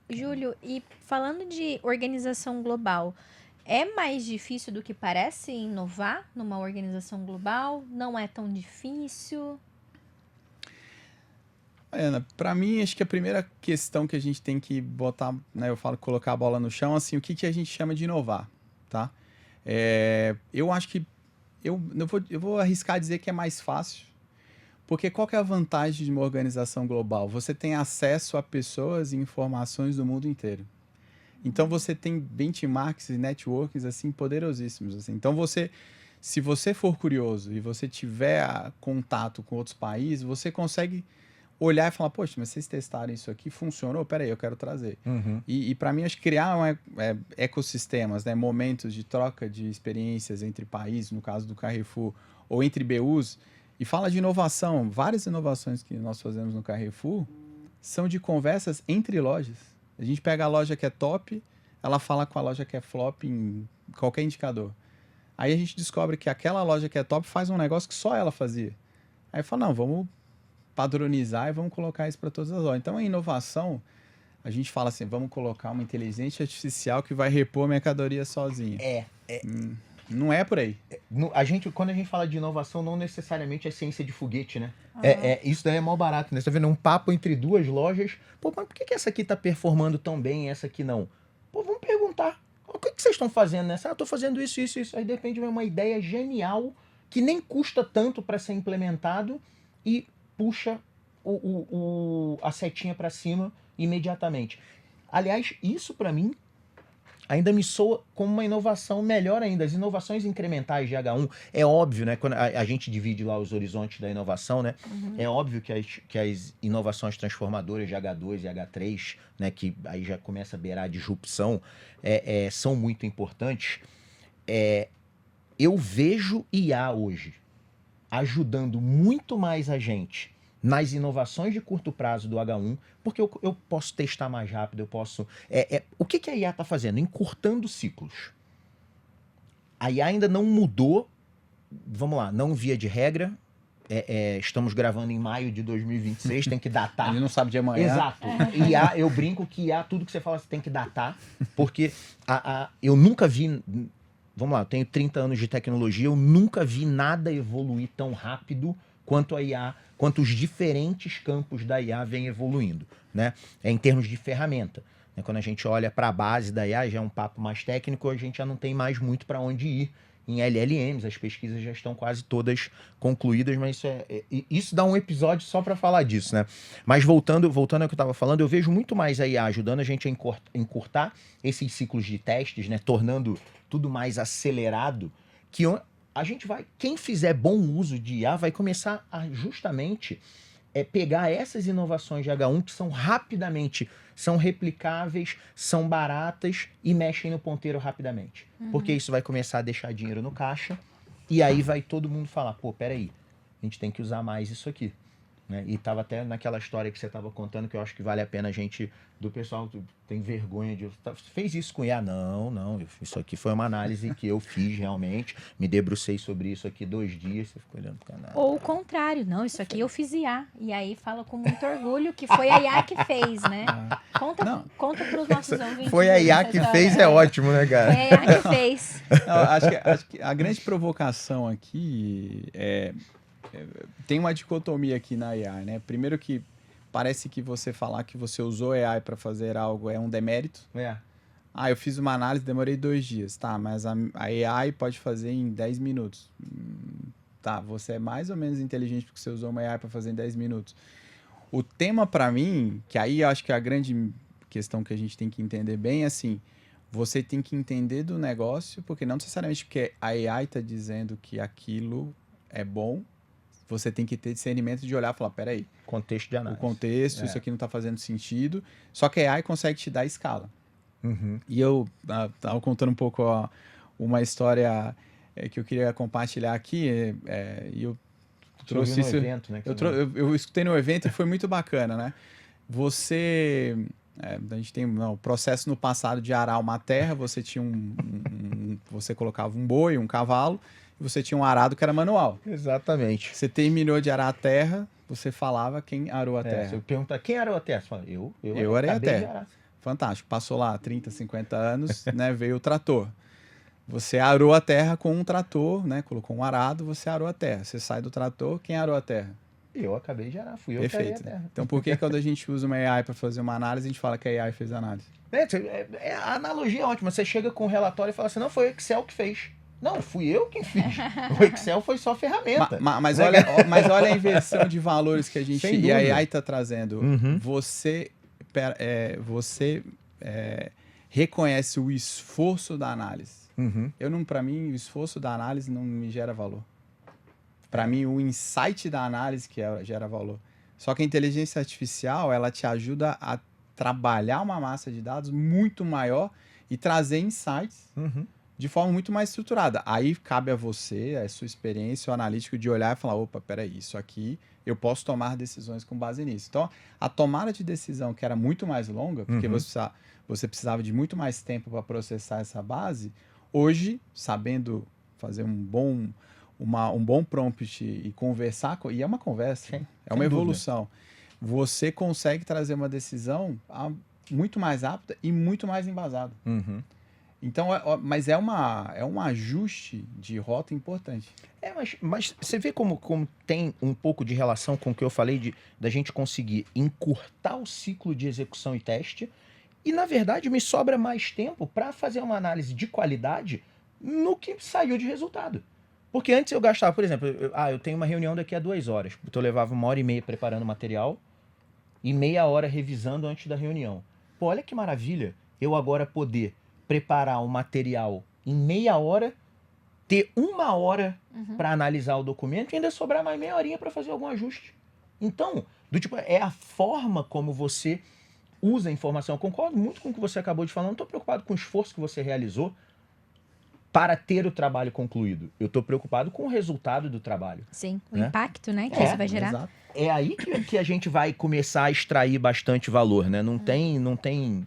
Júlio, e falando de organização global, é mais difícil do que parece inovar numa organização global? Não é tão difícil? Ana, para mim, acho que a primeira questão que a gente tem que botar, né, eu falo colocar a bola no chão, assim, o que a gente chama de inovar, tá? Eu acho que eu vou arriscar dizer que é mais fácil, porque qual que é a vantagem de uma organização global? Você tem acesso a pessoas e informações do mundo inteiro. Então, você tem benchmarks e networks, assim, poderosíssimos. Assim. Então, se você for curioso e você tiver contato com outros países, você consegue olhar e falar, poxa, mas vocês testaram isso aqui, funcionou? Peraí, eu quero trazer. E para mim, acho que criar ecossistemas, né, momentos de troca de experiências entre países, no caso do Carrefour, ou entre BUs, e fala de inovação. Várias inovações que nós fazemos no Carrefour são de conversas entre lojas. A gente pega a loja que é top, ela fala com a loja que é flop em qualquer indicador. Aí a gente descobre que aquela loja que é top faz um negócio que só ela fazia. Aí fala, não, vamos padronizar e vamos colocar isso para todas as lojas. Então, a inovação, a gente fala assim, vamos colocar uma inteligência artificial que vai repor a mercadoria sozinha. Não é por aí. Quando a gente fala de inovação, não necessariamente é ciência de foguete, né? Isso daí é mal barato, né? Você tá vendo um papo entre duas lojas. Pô, mas por que essa aqui tá performando tão bem e essa aqui não? Pô, vamos perguntar. O que vocês estão fazendo nessa? Eu tô fazendo isso. Aí, de repente, vem uma ideia genial que nem custa tanto para ser implementado e puxa a setinha para cima imediatamente. Aliás, isso para mim ainda me soa como uma inovação melhor ainda. As inovações incrementais de H1, é óbvio, né? Quando a gente divide lá os horizontes da inovação, né? É óbvio que as inovações transformadoras de H2 e H3, né? Que aí já começa a beirar a disrupção, são muito importantes. Eu vejo IA hoje ajudando muito mais a gente nas inovações de curto prazo do H1, porque eu posso testar mais rápido, eu posso... o que a IA está fazendo? Encurtando ciclos. A IA ainda não mudou, vamos lá, não via de regra, estamos gravando em maio de 2026, tem que datar. A gente não sabe de amanhã. Exato. IA, eu brinco que IA, tudo que você fala, você tem que datar, porque eu nunca vi... Vamos lá, eu tenho 30 anos de tecnologia, eu nunca vi nada evoluir tão rápido quanto a IA, quanto os diferentes campos da IA vêm evoluindo, né? Em termos de ferramenta. né? Quando a gente olha para a base da IA, já é um papo mais técnico, a gente já não tem mais muito para onde ir em LLMs, as pesquisas já estão quase todas concluídas, mas isso dá um episódio só para falar disso, né? Mas voltando ao que eu estava falando, eu vejo muito mais a IA ajudando a gente a encurtar esses ciclos de testes, né? Tornando tudo mais acelerado, que a gente vai, quem fizer bom uso de IA vai começar a justamente pegar essas inovações de H1 que são replicáveis, são baratas e mexem no ponteiro rapidamente. Porque isso vai começar a deixar dinheiro no caixa e aí vai todo mundo falar, pô, peraí, a gente tem que usar mais isso aqui. Né? E tava até naquela história que você estava contando, que eu acho que vale a pena a gente, do pessoal tem vergonha de... Fez isso com IA? Não, isso aqui foi uma análise que eu fiz realmente, me debrucei sobre isso aqui 2 dias, você ficou olhando pro canal. Ou o contrário, não, isso aqui eu fiz IA. E aí fala com muito orgulho que foi a IA que fez, né? Conta pros nossos ouvintes. Foi a IA que fez, é ótimo, né, cara? É a IA que fez. Não, acho que a grande provocação aqui tem uma dicotomia aqui na AI, né? Primeiro que parece que você falar que você usou AI para fazer algo é um demérito. Eu fiz uma análise, demorei 2 dias. Tá, mas a AI pode fazer em 10 minutos. Tá, você é mais ou menos inteligente porque você usou uma AI para fazer em 10 minutos. O tema para mim, que aí eu acho que a grande questão que a gente tem que entender bem é assim, você tem que entender do negócio, porque não necessariamente porque a AI está dizendo que aquilo é bom, você tem que ter discernimento de olhar e falar, peraí. Contexto de análise. O contexto, isso aqui não está fazendo sentido. Só que a AI consegue te dar escala. E eu estava contando um pouco uma história que eu queria compartilhar aqui. E eu trouxe isso. Evento, né, eu escutei no evento e foi muito bacana, né? A gente tem o processo no passado de arar uma terra, você tinha você colocava um boi, um cavalo, e você tinha um arado que era manual. Exatamente. Você terminou de arar a terra, você falava quem arou a terra. Você pergunta quem arou a terra? Você fala, eu arei a terra. Fantástico. Passou lá 30, 50 anos, né? Veio o trator. Você arou a terra com um trator, né? Colocou um arado, você arou a terra. Você sai do trator, quem arou a terra? Eu acabei de arar, fui eu Perfeito. que arei a terra. Então, por que quando a gente usa uma AI para fazer uma análise, a gente fala que a AI fez a análise? A analogia é ótima. Você chega com um relatório e fala assim, não, foi o Excel que fez. Não, fui eu quem fiz. O Excel foi só ferramenta. Mas olha a inversão de valores que a gente... E a AI está trazendo. Você reconhece o esforço da análise. Para mim, o esforço da análise não me gera valor. Para mim, o insight da análise que gera valor. Só que a inteligência artificial, ela te ajuda a trabalhar uma massa de dados muito maior e trazer insights de forma muito mais estruturada. Aí cabe a você, a sua experiência, o analítico, de olhar e falar, opa, peraí, isso aqui eu posso tomar decisões com base nisso. Então, a tomada de decisão, que era muito mais longa, porque você precisava de muito mais tempo para processar essa base, hoje, sabendo fazer um bom prompt e conversar, e é uma conversa, é uma evolução. Você consegue trazer uma decisão muito mais rápida e muito mais embasada. Então, mas é um ajuste de rota importante. Mas você vê como tem um pouco de relação com o que eu falei da gente conseguir encurtar o ciclo de execução e teste e, na verdade, me sobra mais tempo para fazer uma análise de qualidade no que saiu de resultado. Porque antes eu gastava, por exemplo, eu tenho uma reunião daqui a 2 horas. Então eu levava 1h30 preparando material e meia hora revisando antes da reunião. Pô, olha que maravilha eu agora poder preparar o material em meia hora, ter 1 hora para analisar o documento e ainda sobrar mais meia horinha para fazer algum ajuste. Então, é a forma como você usa a informação. Eu concordo muito com o que você acabou de falar. Não estou preocupado com o esforço que você realizou para ter o trabalho concluído. Eu estou preocupado com o resultado do trabalho. Sim, o impacto, né, que isso vai gerar. Exato. É aí que a gente vai começar a extrair bastante valor, né? Não tem...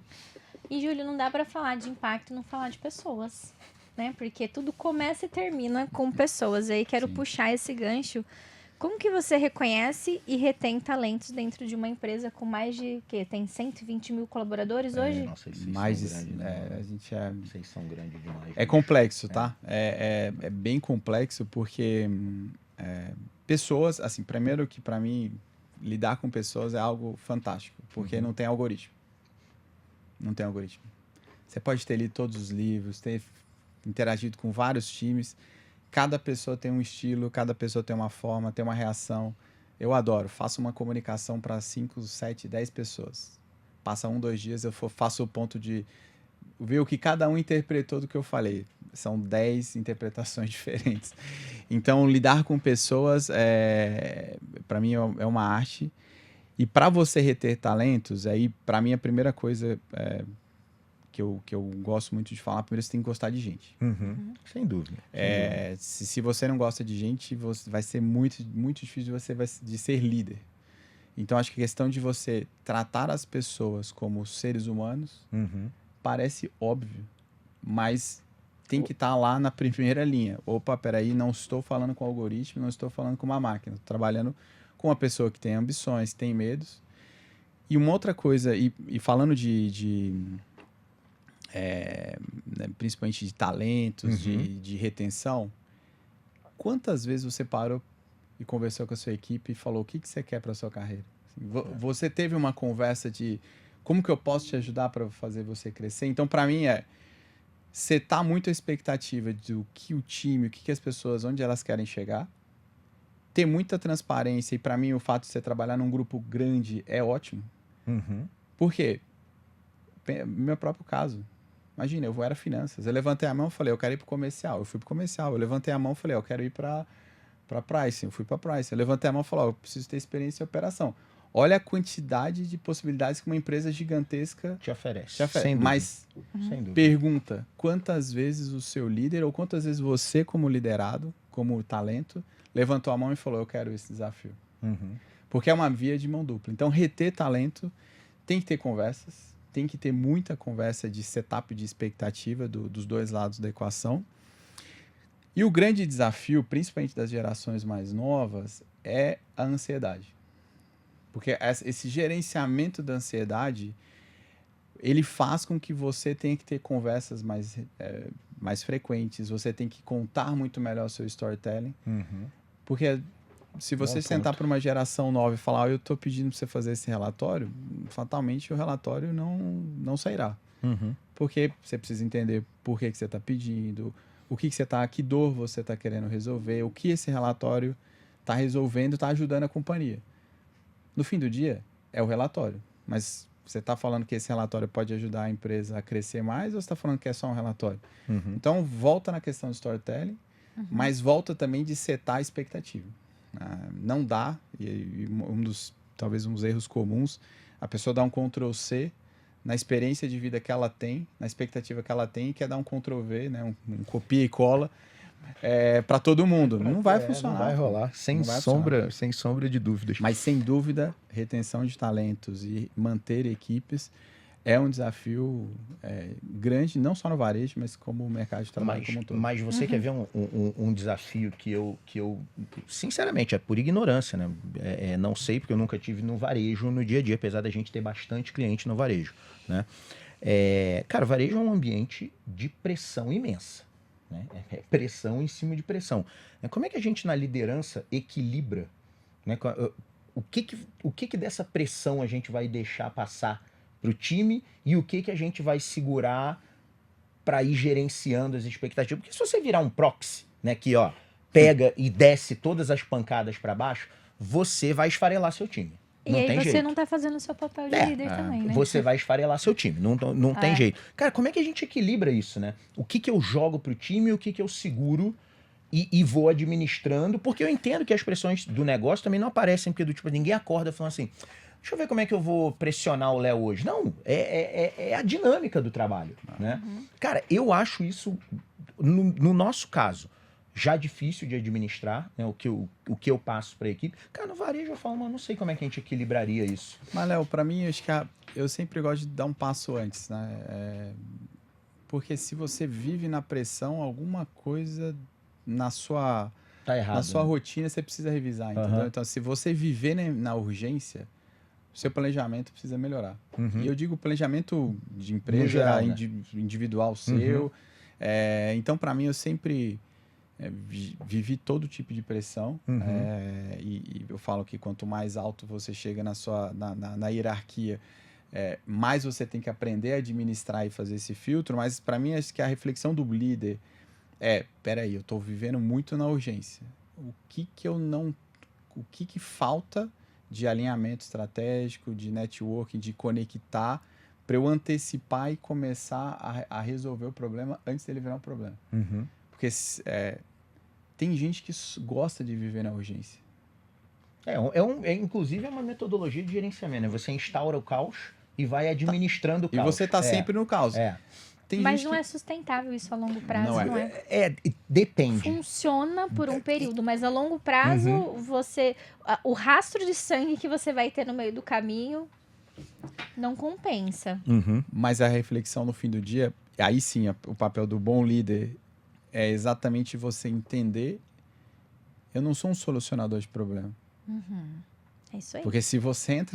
E, Júlio, não dá para falar de impacto e não falar de pessoas, né? Porque tudo começa e termina com pessoas. E aí quero puxar esse gancho. Como que você reconhece e retém talentos dentro de uma empresa com mais de, tem 120 mil colaboradores hoje? Nossa, Mais de... Vocês são grandes demais. É complexo, tá? É bem complexo porque pessoas, assim, primeiro que para mim lidar com pessoas é algo fantástico, porque não tem algoritmo. Não tem algoritmo. Você pode ter lido todos os livros, ter interagido com vários times. Cada pessoa tem um estilo, cada pessoa tem uma forma, tem uma reação. Eu adoro. Faço uma comunicação para 5, 7, 10 pessoas. Passa 1, 2 dias, eu faço o ponto de ver o que cada um interpretou do que eu falei. São 10 interpretações diferentes. Então, lidar com pessoas, para mim, é uma arte. E para você reter talentos, aí, para mim, a primeira coisa que eu gosto muito de falar, primeiro você tem que gostar de gente. Sem dúvida. Se você não gosta de gente, vai ser muito, muito difícil de ser líder. Então, acho que a questão de você tratar as pessoas como seres humanos parece óbvio, mas tem que estar lá na primeira linha. Opa, peraí, não estou falando com algoritmo, não estou falando com uma máquina. Estou trabalhando com uma pessoa que tem ambições, tem medos. E uma outra coisa, e falando né, principalmente de talentos, de retenção, quantas vezes você parou e conversou com a sua equipe e falou o que você quer para a sua carreira? Assim, você teve uma conversa de como que eu posso te ajudar para fazer você crescer? Então, para mim, setar muito a expectativa do que o time, o que as pessoas, onde elas querem chegar, ter muita transparência, e para mim o fato de você trabalhar num grupo grande é ótimo. Por quê? Meu próprio caso. Imagina, eu era finanças. Eu levantei a mão e falei, eu quero ir para o comercial. Eu fui para o comercial. Eu levantei a mão e falei, eu quero ir para pricing. Eu fui para pricing. Eu levantei a mão e falei, eu preciso ter experiência em operação. Olha a quantidade de possibilidades que uma empresa gigantesca te oferece. Sem mas pergunta, quantas vezes o seu líder ou quantas vezes você como liderado, como talento, levantou a mão e falou, eu quero esse desafio. Porque é uma via de mão dupla. Então, reter talento tem que ter conversas, tem que ter muita conversa de setup de expectativa dos dois lados da equação. E o grande desafio, principalmente das gerações mais novas, é a ansiedade. Porque esse gerenciamento da ansiedade, ele faz com que você tenha que ter conversas mais frequentes, você tem que contar muito melhor o seu storytelling. Porque se você sentar para uma geração nova e falar, eu estou pedindo para você fazer esse relatório, fatalmente o relatório não sairá. Porque você precisa entender por que você está pedindo, que dor você está querendo resolver, o que esse relatório está resolvendo, está ajudando a companhia. No fim do dia, é o relatório. Mas você está falando que esse relatório pode ajudar a empresa a crescer mais ou você está falando que é só um relatório? Então, volta na questão do storytelling, mas volta também de setar a expectativa. Não dá, e talvez um dos erros comuns, a pessoa dá um Ctrl+C na experiência de vida que ela tem, na expectativa que ela tem, e quer dar um Ctrl+V, né, um copia e cola, para todo mundo. Não vai funcionar. Não vai rolar, sem sombra de dúvidas. Mas, sem dúvida, retenção de talentos e manter equipes é um desafio grande, não só no varejo, mas como o mercado de trabalho como um todo. Mas você quer ver um desafio que eu, sinceramente, é por ignorância, né? Não sei, porque eu nunca tive no varejo no dia a dia, apesar da gente ter bastante cliente no varejo, né? Cara, o varejo é um ambiente de pressão imensa. Né? Pressão em cima de pressão. Como é que a gente, na liderança, equilibra? Né? O que dessa pressão a gente vai deixar passar para o time e o que a gente vai segurar para ir gerenciando as expectativas? Porque se você virar um proxy, né, que pega e desce todas as pancadas para baixo, você vai esfarelar seu time. E aí você não tá fazendo o seu papel de líder também, né? Você vai esfarelar seu time, não tem jeito. Cara, como é que a gente equilibra isso, né? O que eu jogo pro time, o que eu seguro e vou administrando, porque eu entendo que as pressões do negócio também não aparecem, porque ninguém acorda falando assim, deixa eu ver como é que eu vou pressionar o Léo hoje. Não, é a dinâmica do trabalho, né? Cara, eu acho isso, no nosso caso, já difícil de administrar, né, o que eu passo para a equipe. Cara, no varejo eu falo, não sei como é que a gente equilibraria isso. Mas, Léo, para mim, acho que eu sempre gosto de dar um passo antes, né? Porque se você vive na pressão, alguma coisa na sua, tá errado, na sua né? rotina você precisa revisar, entendeu? Então, se você viver na urgência, o seu planejamento precisa melhorar. E eu digo planejamento de empresa, geral, né? individual seu. Então, para mim, eu sempre... vivi todo tipo de pressão e eu falo que quanto mais alto você chega na hierarquia, mais você tem que aprender a administrar e fazer esse filtro, mas para mim acho que a reflexão do líder peraí, eu estou vivendo muito na urgência. O que falta de alinhamento estratégico, de networking, de conectar para eu antecipar e começar a resolver o problema antes dele virar um problema. Uhum. Porque tem gente que gosta de viver na urgência. Inclusive é uma metodologia de gerenciamento, né? Você instaura o caos e vai administrando o caos. E você está sempre no caos. Mas não é sustentável isso a longo prazo, não é? Depende. Funciona por um período, mas a longo prazo, o rastro de sangue que você vai ter no meio do caminho não compensa. Mas a reflexão no fim do dia, aí sim, o papel do bom líder é exatamente você entender, eu não sou um solucionador de problema. É isso aí. Porque se você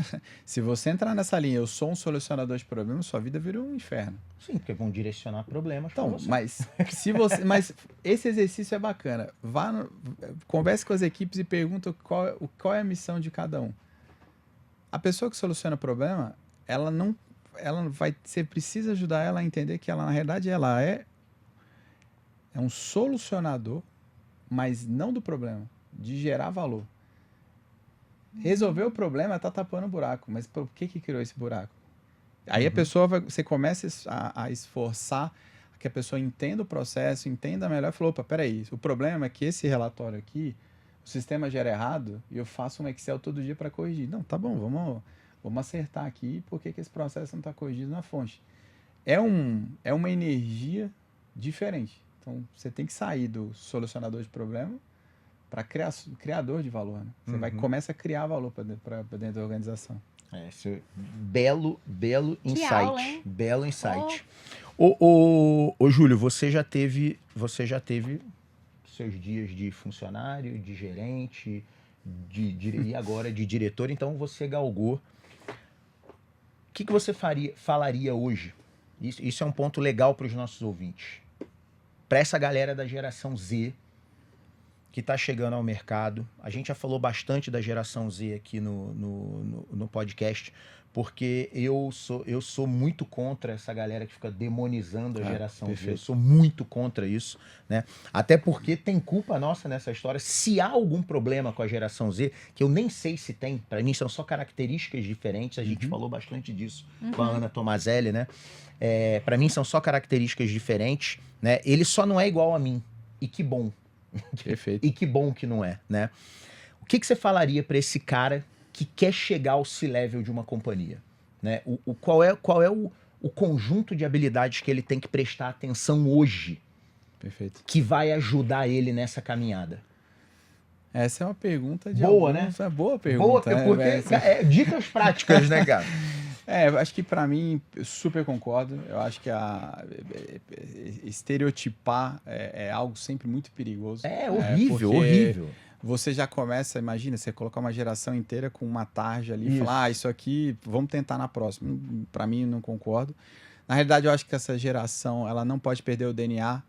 entrar nessa linha, eu sou um solucionador de problemas, sua vida vira um inferno. Sim, porque vão direcionar problemas então, pra você. Mas esse exercício é bacana. Converse com as equipes e pergunta qual é a missão de cada um. A pessoa que soluciona o problema, você precisa ajudar ela a entender que ela, na realidade, ela é um solucionador, mas não do problema, de gerar valor. Resolver o problema está tapando o buraco, mas por que criou esse buraco? Aí a pessoa você começa a esforçar que a pessoa entenda o processo, entenda melhor e falou, opa, peraí, o problema é que esse relatório aqui, o sistema gera errado e eu faço um Excel todo dia para corrigir. Não, tá bom, vamos acertar aqui porque que esse processo não está corrigido na fonte. É uma energia diferente. Então, você tem que sair do solucionador de problema para criador de valor. Né? Você começa a criar valor para dentro da organização. Belo insight. Aula, hein? Belo insight. Ô, Júlio, você já teve seus dias de funcionário, de gerente, e agora de diretor, então você galgou. O que você falaria hoje? Isso é um ponto legal para os nossos ouvintes. Para essa galera da geração Z que está chegando ao mercado. A gente já falou bastante da geração Z aqui no podcast, porque eu sou muito contra essa galera que fica demonizando a geração Z. Eu sou muito contra isso, né? Até porque tem culpa nossa nessa história. Se há algum problema com a geração Z, que eu nem sei se tem, para mim são só características diferentes, a gente falou bastante disso com a Ana Tomazelli, né? Para mim são só características diferentes, né? Ele só não é igual a mim. E que bom. Perfeito. E que bom que não é, né? O que você falaria para esse cara que quer chegar ao C-level de uma companhia, né? Qual é o conjunto de habilidades que ele tem que prestar atenção hoje? Perfeito. Que vai ajudar ele nessa caminhada? Essa é uma pergunta de boa, né? É boa pergunta. Boa, porque dicas práticas, né, cara? Acho que para mim, eu super concordo. Eu acho que estereotipar é algo sempre muito perigoso. Horrível. Você já começa, imagina, você colocar uma geração inteira com uma tarja ali e falar, isso aqui, vamos tentar na próxima. Para mim, não concordo. Na realidade, eu acho que essa geração, ela não pode perder o DNA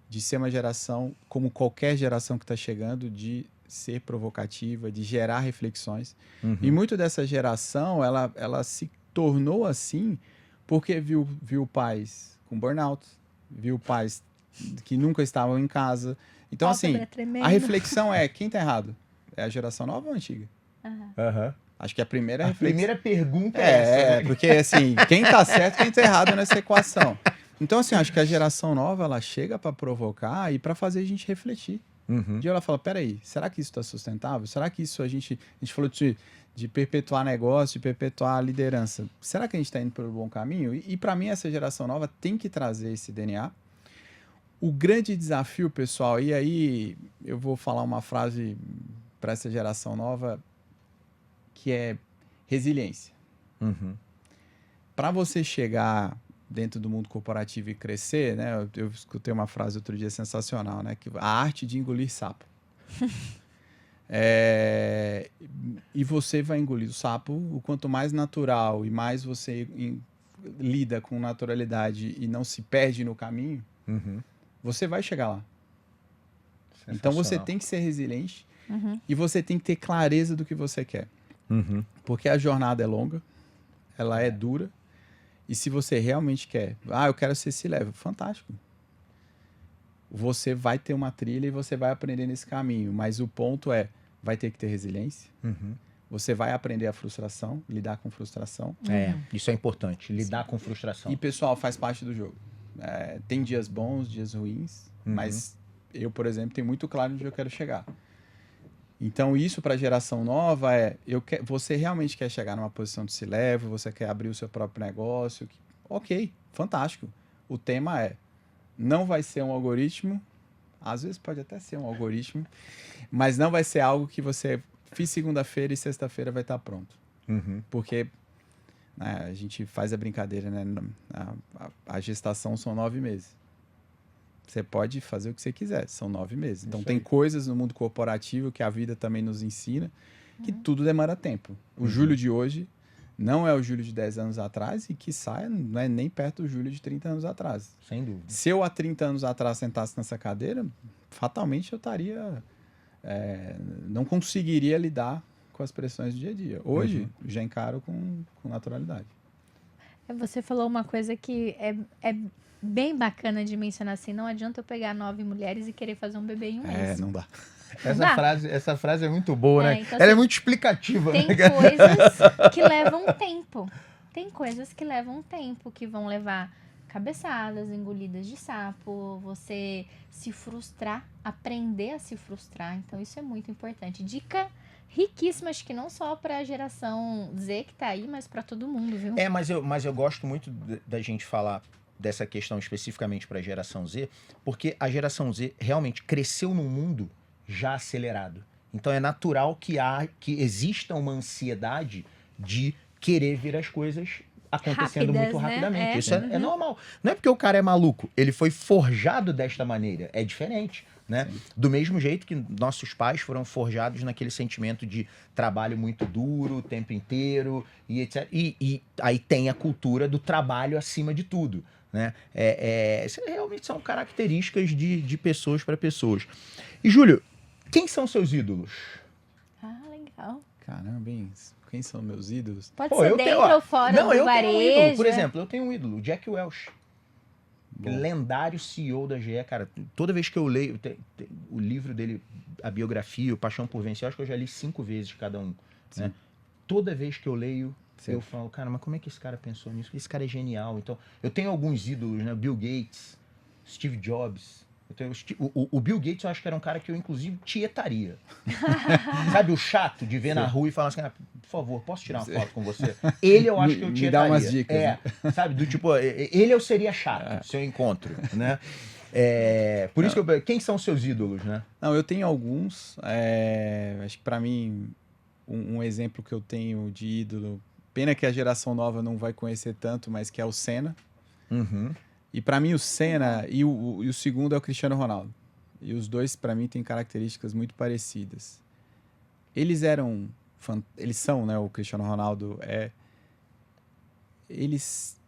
de ser uma geração, como qualquer geração que está chegando, de ser provocativa, de gerar reflexões. E muito dessa geração, ela se tornou assim porque viu pais com burnout, viu pais que nunca estavam em casa. Então, assim, a reflexão é, quem tá errado? É a geração nova ou antiga? Acho que a primeira primeira pergunta é essa. Né? Porque, assim, quem tá certo, quem tá errado nessa equação. Então, assim, acho que a geração nova, ela chega para provocar e para fazer a gente refletir. E ela fala, peraí, será que isso está sustentável? Será que isso a gente falou de perpetuar negócio, de perpetuar a liderança. Será que a gente está indo pelo bom caminho? E para mim, essa geração nova tem que trazer esse DNA. O grande desafio, pessoal, e aí eu vou falar uma frase para essa geração nova, que é resiliência. Para você chegar dentro do mundo corporativo e crescer, né? Eu escutei uma frase outro dia sensacional, né? Que a arte de engolir sapo. E você vai engolir o sapo, o quanto mais natural e mais você lida com naturalidade e não se perde no caminho, você vai chegar lá. Então você tem que ser resiliente e você tem que ter clareza do que você quer. Porque a jornada é longa, ela é dura, E se você realmente quer, eu quero ser C-Level, fantástico. Você vai ter uma trilha e você vai aprender nesse caminho. Mas o ponto vai ter que ter resiliência. Você vai aprender a frustração, lidar com frustração. Isso é importante, lidar com frustração. E, pessoal, faz parte do jogo. Tem dias bons, dias ruins, mas eu, por exemplo, tenho muito claro onde eu quero chegar. Então, isso para a geração nova você realmente quer chegar numa posição de C-Level, você quer abrir o seu próprio negócio. Ok, fantástico. O tema não vai ser um algoritmo, às vezes pode até ser um algoritmo, mas não vai ser algo que você fiz segunda-feira e sexta-feira vai estar pronto. Porque a gente faz a brincadeira, né? A gestação são 9 meses. Você pode fazer o que você quiser, são 9 meses. Então, tem coisas no mundo corporativo que a vida também nos ensina que tudo demora tempo. O Júlio de hoje não é o Júlio de 10 anos atrás e, quiçá, não é nem perto do Júlio de 30 anos atrás. Sem dúvida. Se eu, há 30 anos atrás, sentasse nessa cadeira, fatalmente eu estaria... não conseguiria lidar com as pressões do dia a dia. Hoje, já encaro com naturalidade. Você falou uma coisa que é bem bacana de mencionar assim, não adianta eu pegar 9 mulheres e querer fazer um bebê em um mês. Não dá. Essa frase é muito boa, né? Então, ela é assim, muito explicativa. Tem né? coisas que levam tempo. Tem coisas que levam tempo, que vão levar cabeçadas, engolidas de sapo, você se frustrar, aprender a se frustrar. Então, isso é muito importante. Dica riquíssima, acho que não só para a geração Z que tá aí, mas para todo mundo, viu? Mas eu gosto muito da gente falar dessa questão especificamente para a geração Z, porque a geração Z realmente cresceu num mundo já acelerado. Então é natural que exista uma ansiedade de querer ver as coisas acontecendo muito rapidamente. Né? Isso é normal. Não é porque o cara é maluco, ele foi forjado desta maneira. É diferente. Né? Do mesmo jeito que nossos pais foram forjados naquele sentimento de trabalho muito duro o tempo inteiro e etc. E aí tem a cultura do trabalho acima de tudo. Né? Realmente são características de pessoas para pessoas. E, Júlio, quem são seus ídolos? Legal. Caramba, quem são meus ídolos? Pode ser dentro ou fora do varejo. Tenho um ídolo. Por exemplo, eu tenho um ídolo, Jack Welch. Lendário CEO da GE, cara. Toda vez que eu leio o livro dele, a biografia, o Paixão por Vencer, eu acho que eu já li 5 vezes cada um. Né? Toda vez que eu leio, eu falo, cara, mas como é que esse cara pensou nisso? Esse cara é genial. Então, eu tenho alguns ídolos, né? Bill Gates, Steve Jobs. O Bill Gates eu acho que era um cara que eu, inclusive, tietaria. Sabe o chato de ver na rua e falar assim, por favor, posso tirar uma foto com você? Ele eu acho que eu tietaria. Me dá umas dicas. Né? Sabe, do tipo, ele eu seria chato, se eu encontro, né? Por isso que quem são seus ídolos, né? Não, eu tenho alguns. Acho que pra mim, um exemplo que eu tenho de ídolo, pena que a geração nova não vai conhecer tanto, mas que é o Senna. E para mim o Senna e o segundo é o Cristiano Ronaldo. E os dois, para mim, têm características muito parecidas. Eles são, né? O Cristiano Ronaldo eles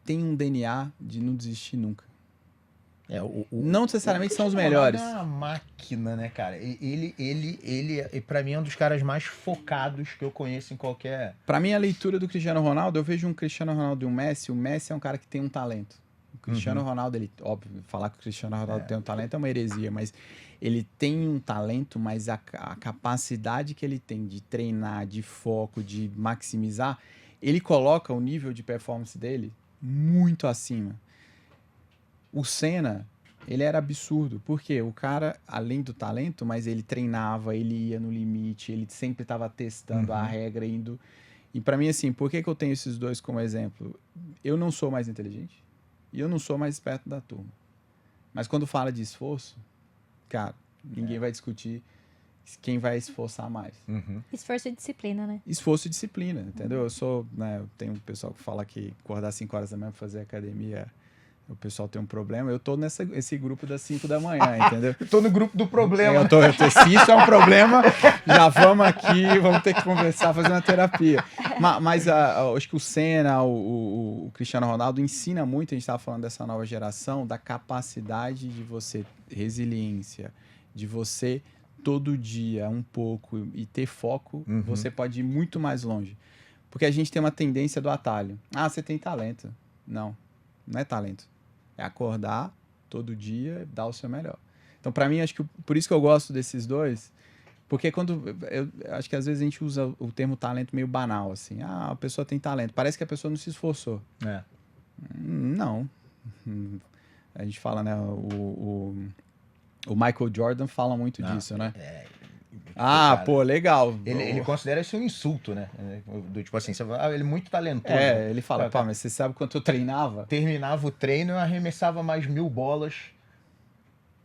têm um DNA de não desistir nunca. Não necessariamente são os melhores. É uma máquina, né, cara? Ele para mim, é um dos caras mais focados que eu conheço em qualquer... Para mim, a leitura do Cristiano Ronaldo, eu vejo um Cristiano Ronaldo e um Messi. O Messi é um cara que tem um talento. O Cristiano Ronaldo, óbvio, falar que o Cristiano Ronaldo tem um talento é uma heresia, mas ele tem um talento, mas a capacidade que ele tem de treinar, de foco, de maximizar, ele coloca o nível de performance dele muito acima. O Senna, ele era absurdo, porque o cara, além do talento, mas ele treinava, ele ia no limite, ele sempre estava testando a regra, indo... E para mim, assim, por que eu tenho esses dois como exemplo? Eu não sou mais inteligente e eu não sou mais esperto da turma. Mas quando fala de esforço, cara, ninguém vai discutir quem vai esforçar mais. Esforço e disciplina, né? Esforço e disciplina, entendeu? Eu tenho um pessoal que fala que acordar 5 horas da manhã para fazer academia, o pessoal tem um problema. Eu tô nesse grupo das 5 da manhã, entendeu? Eu tô no grupo do problema. Se isso é um problema, já vamos aqui, vamos ter que conversar, fazer uma terapia. Mas acho que o Senna, o Cristiano Ronaldo ensina muito, a gente estava falando dessa nova geração, da capacidade de você, resiliência, de você todo dia um pouco e ter foco, você pode ir muito mais longe. Porque a gente tem uma tendência do atalho. Ah, você tem talento. Não é talento. É acordar todo dia, dar o seu melhor. Então, para mim, acho que por isso que eu gosto desses dois, porque eu acho que às vezes a gente usa o termo talento meio banal, assim. Ah, a pessoa tem talento. Parece que a pessoa não se esforçou. Não. A gente fala, né? O Michael Jordan fala muito disso, né? Cara, pô, legal. Ele considera isso um insulto, né? Do tipo assim, você fala, ele é muito talentoso. Ele fala, pá, mas você sabe quanto eu treinava? Terminava o treino e eu arremessava mais 1000 bolas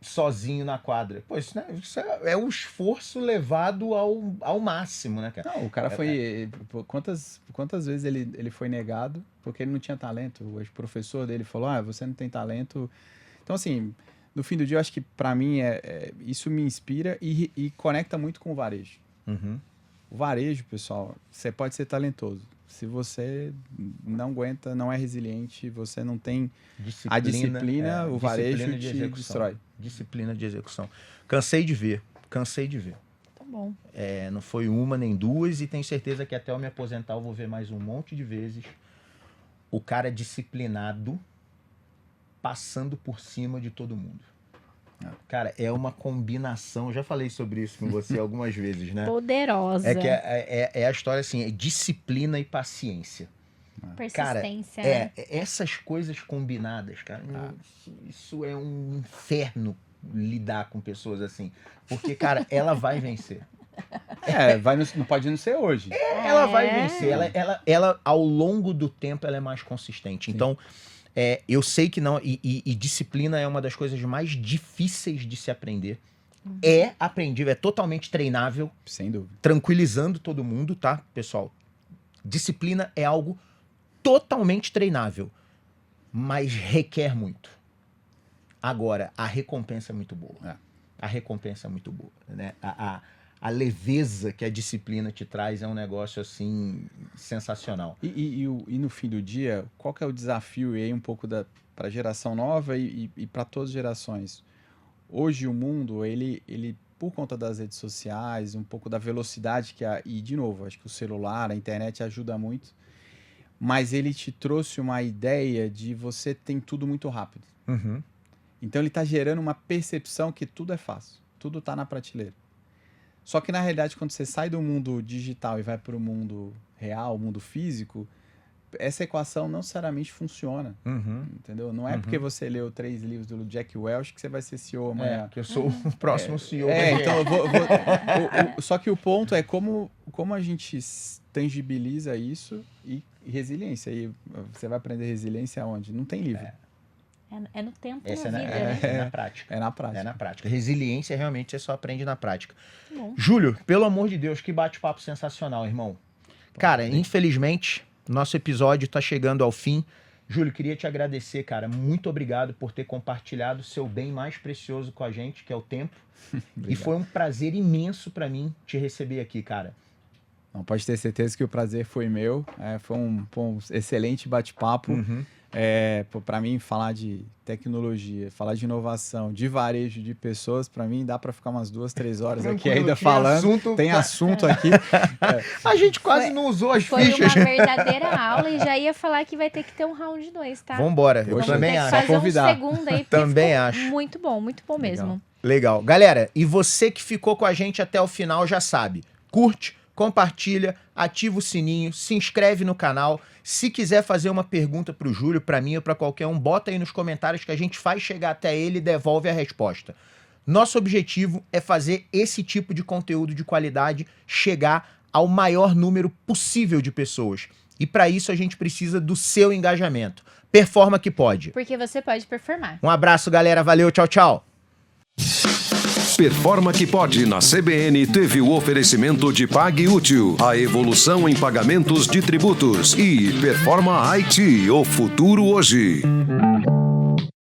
sozinho na quadra. Pô, isso é o esforço levado ao máximo, né, cara? Não, o cara foi... Quantas vezes ele foi negado porque ele não tinha talento? O professor dele falou, você não tem talento. Então, assim... No fim do dia, eu acho que, para mim, isso me inspira e conecta muito com o varejo. Uhum. O varejo, pessoal, você pode ser talentoso. Se você não aguenta, não é resiliente, você não tem a disciplina, o varejo te destrói. Disciplina de execução. Cansei de ver. Tá bom. Não foi uma nem duas e tenho certeza que até eu me aposentar eu vou ver mais um monte de vezes o cara disciplinado passando por cima de todo mundo. Cara, é uma combinação. Eu já falei sobre isso com você algumas vezes, né? Poderosa. É a história assim, é disciplina e paciência. Persistência. Cara, essas coisas combinadas, cara, isso é um inferno lidar com pessoas assim. Porque, cara, ela vai vencer. Não pode não ser hoje. Ela vai vencer. Ela, ao longo do tempo, ela é mais consistente. Sim. Então, eu sei que não... E disciplina é uma das coisas mais difíceis de se aprender. É aprendível, é totalmente treinável. Sem dúvida. Tranquilizando todo mundo, tá, pessoal? Disciplina é algo totalmente treinável, mas requer muito. Agora, a recompensa é muito boa. A recompensa é muito boa, né? A leveza que a disciplina te traz é um negócio, assim, sensacional. E no fim do dia, qual que é o desafio aí um pouco para a geração nova e para todas as gerações? Hoje o mundo, ele por conta das redes sociais, um pouco da velocidade e de novo, acho que o celular, a internet ajuda muito, mas ele te trouxe uma ideia de você tem tudo muito rápido. Uhum. Então ele está gerando uma percepção que tudo é fácil, tudo está na prateleira. Só que, na realidade, quando você sai do mundo digital e vai para o mundo real, o mundo físico, essa equação não necessariamente funciona. Uhum. Entendeu? Não é porque você leu 3 livros do Jack Welch que você vai ser CEO amanhã. Que eu sou o próximo CEO. Então, só que o ponto é como a gente tangibiliza isso e resiliência. E você vai aprender resiliência aonde? Não tem livro. É no tempo, Essa na é vida, né? É na prática. É na prática. É na prática. Resiliência realmente você só aprende na prática. Bom. Júlio, pelo amor de Deus, que bate-papo sensacional, irmão. Cara, infelizmente, nosso episódio tá chegando ao fim. Júlio, queria te agradecer, cara. Muito obrigado por ter compartilhado o seu bem mais precioso com a gente, que é o tempo. E foi um prazer imenso para mim te receber aqui, cara. Não, pode ter certeza que o prazer foi meu. Foi um excelente bate-papo. Uhum. Para mim, falar de tecnologia, falar de inovação, de varejo, de pessoas, para mim dá para ficar umas 2-3 horas aqui ainda falando. Tem assunto aqui. A gente quase não usou as fichas. Foi uma verdadeira aula e já ia falar que vai ter que ter um round 2, tá? Vambora, eu também acho. Fazer um segundo aí, também acho. Muito bom mesmo. Legal. Galera, e você que ficou com a gente até o final já sabe. Curte, compartilha, ativa o sininho, se inscreve no canal. Se quiser fazer uma pergunta pro Júlio, para mim ou para qualquer um, bota aí nos comentários que a gente faz chegar até ele e devolve a resposta. Nosso objetivo é fazer esse tipo de conteúdo de qualidade chegar ao maior número possível de pessoas. E para isso a gente precisa do seu engajamento. Performa que pode. Porque você pode performar. Um abraço, galera. Valeu, tchau, tchau. Performa que pode na CBN teve o oferecimento de PagÚtil, a evolução em pagamentos de tributos, e Performa IT, o futuro hoje.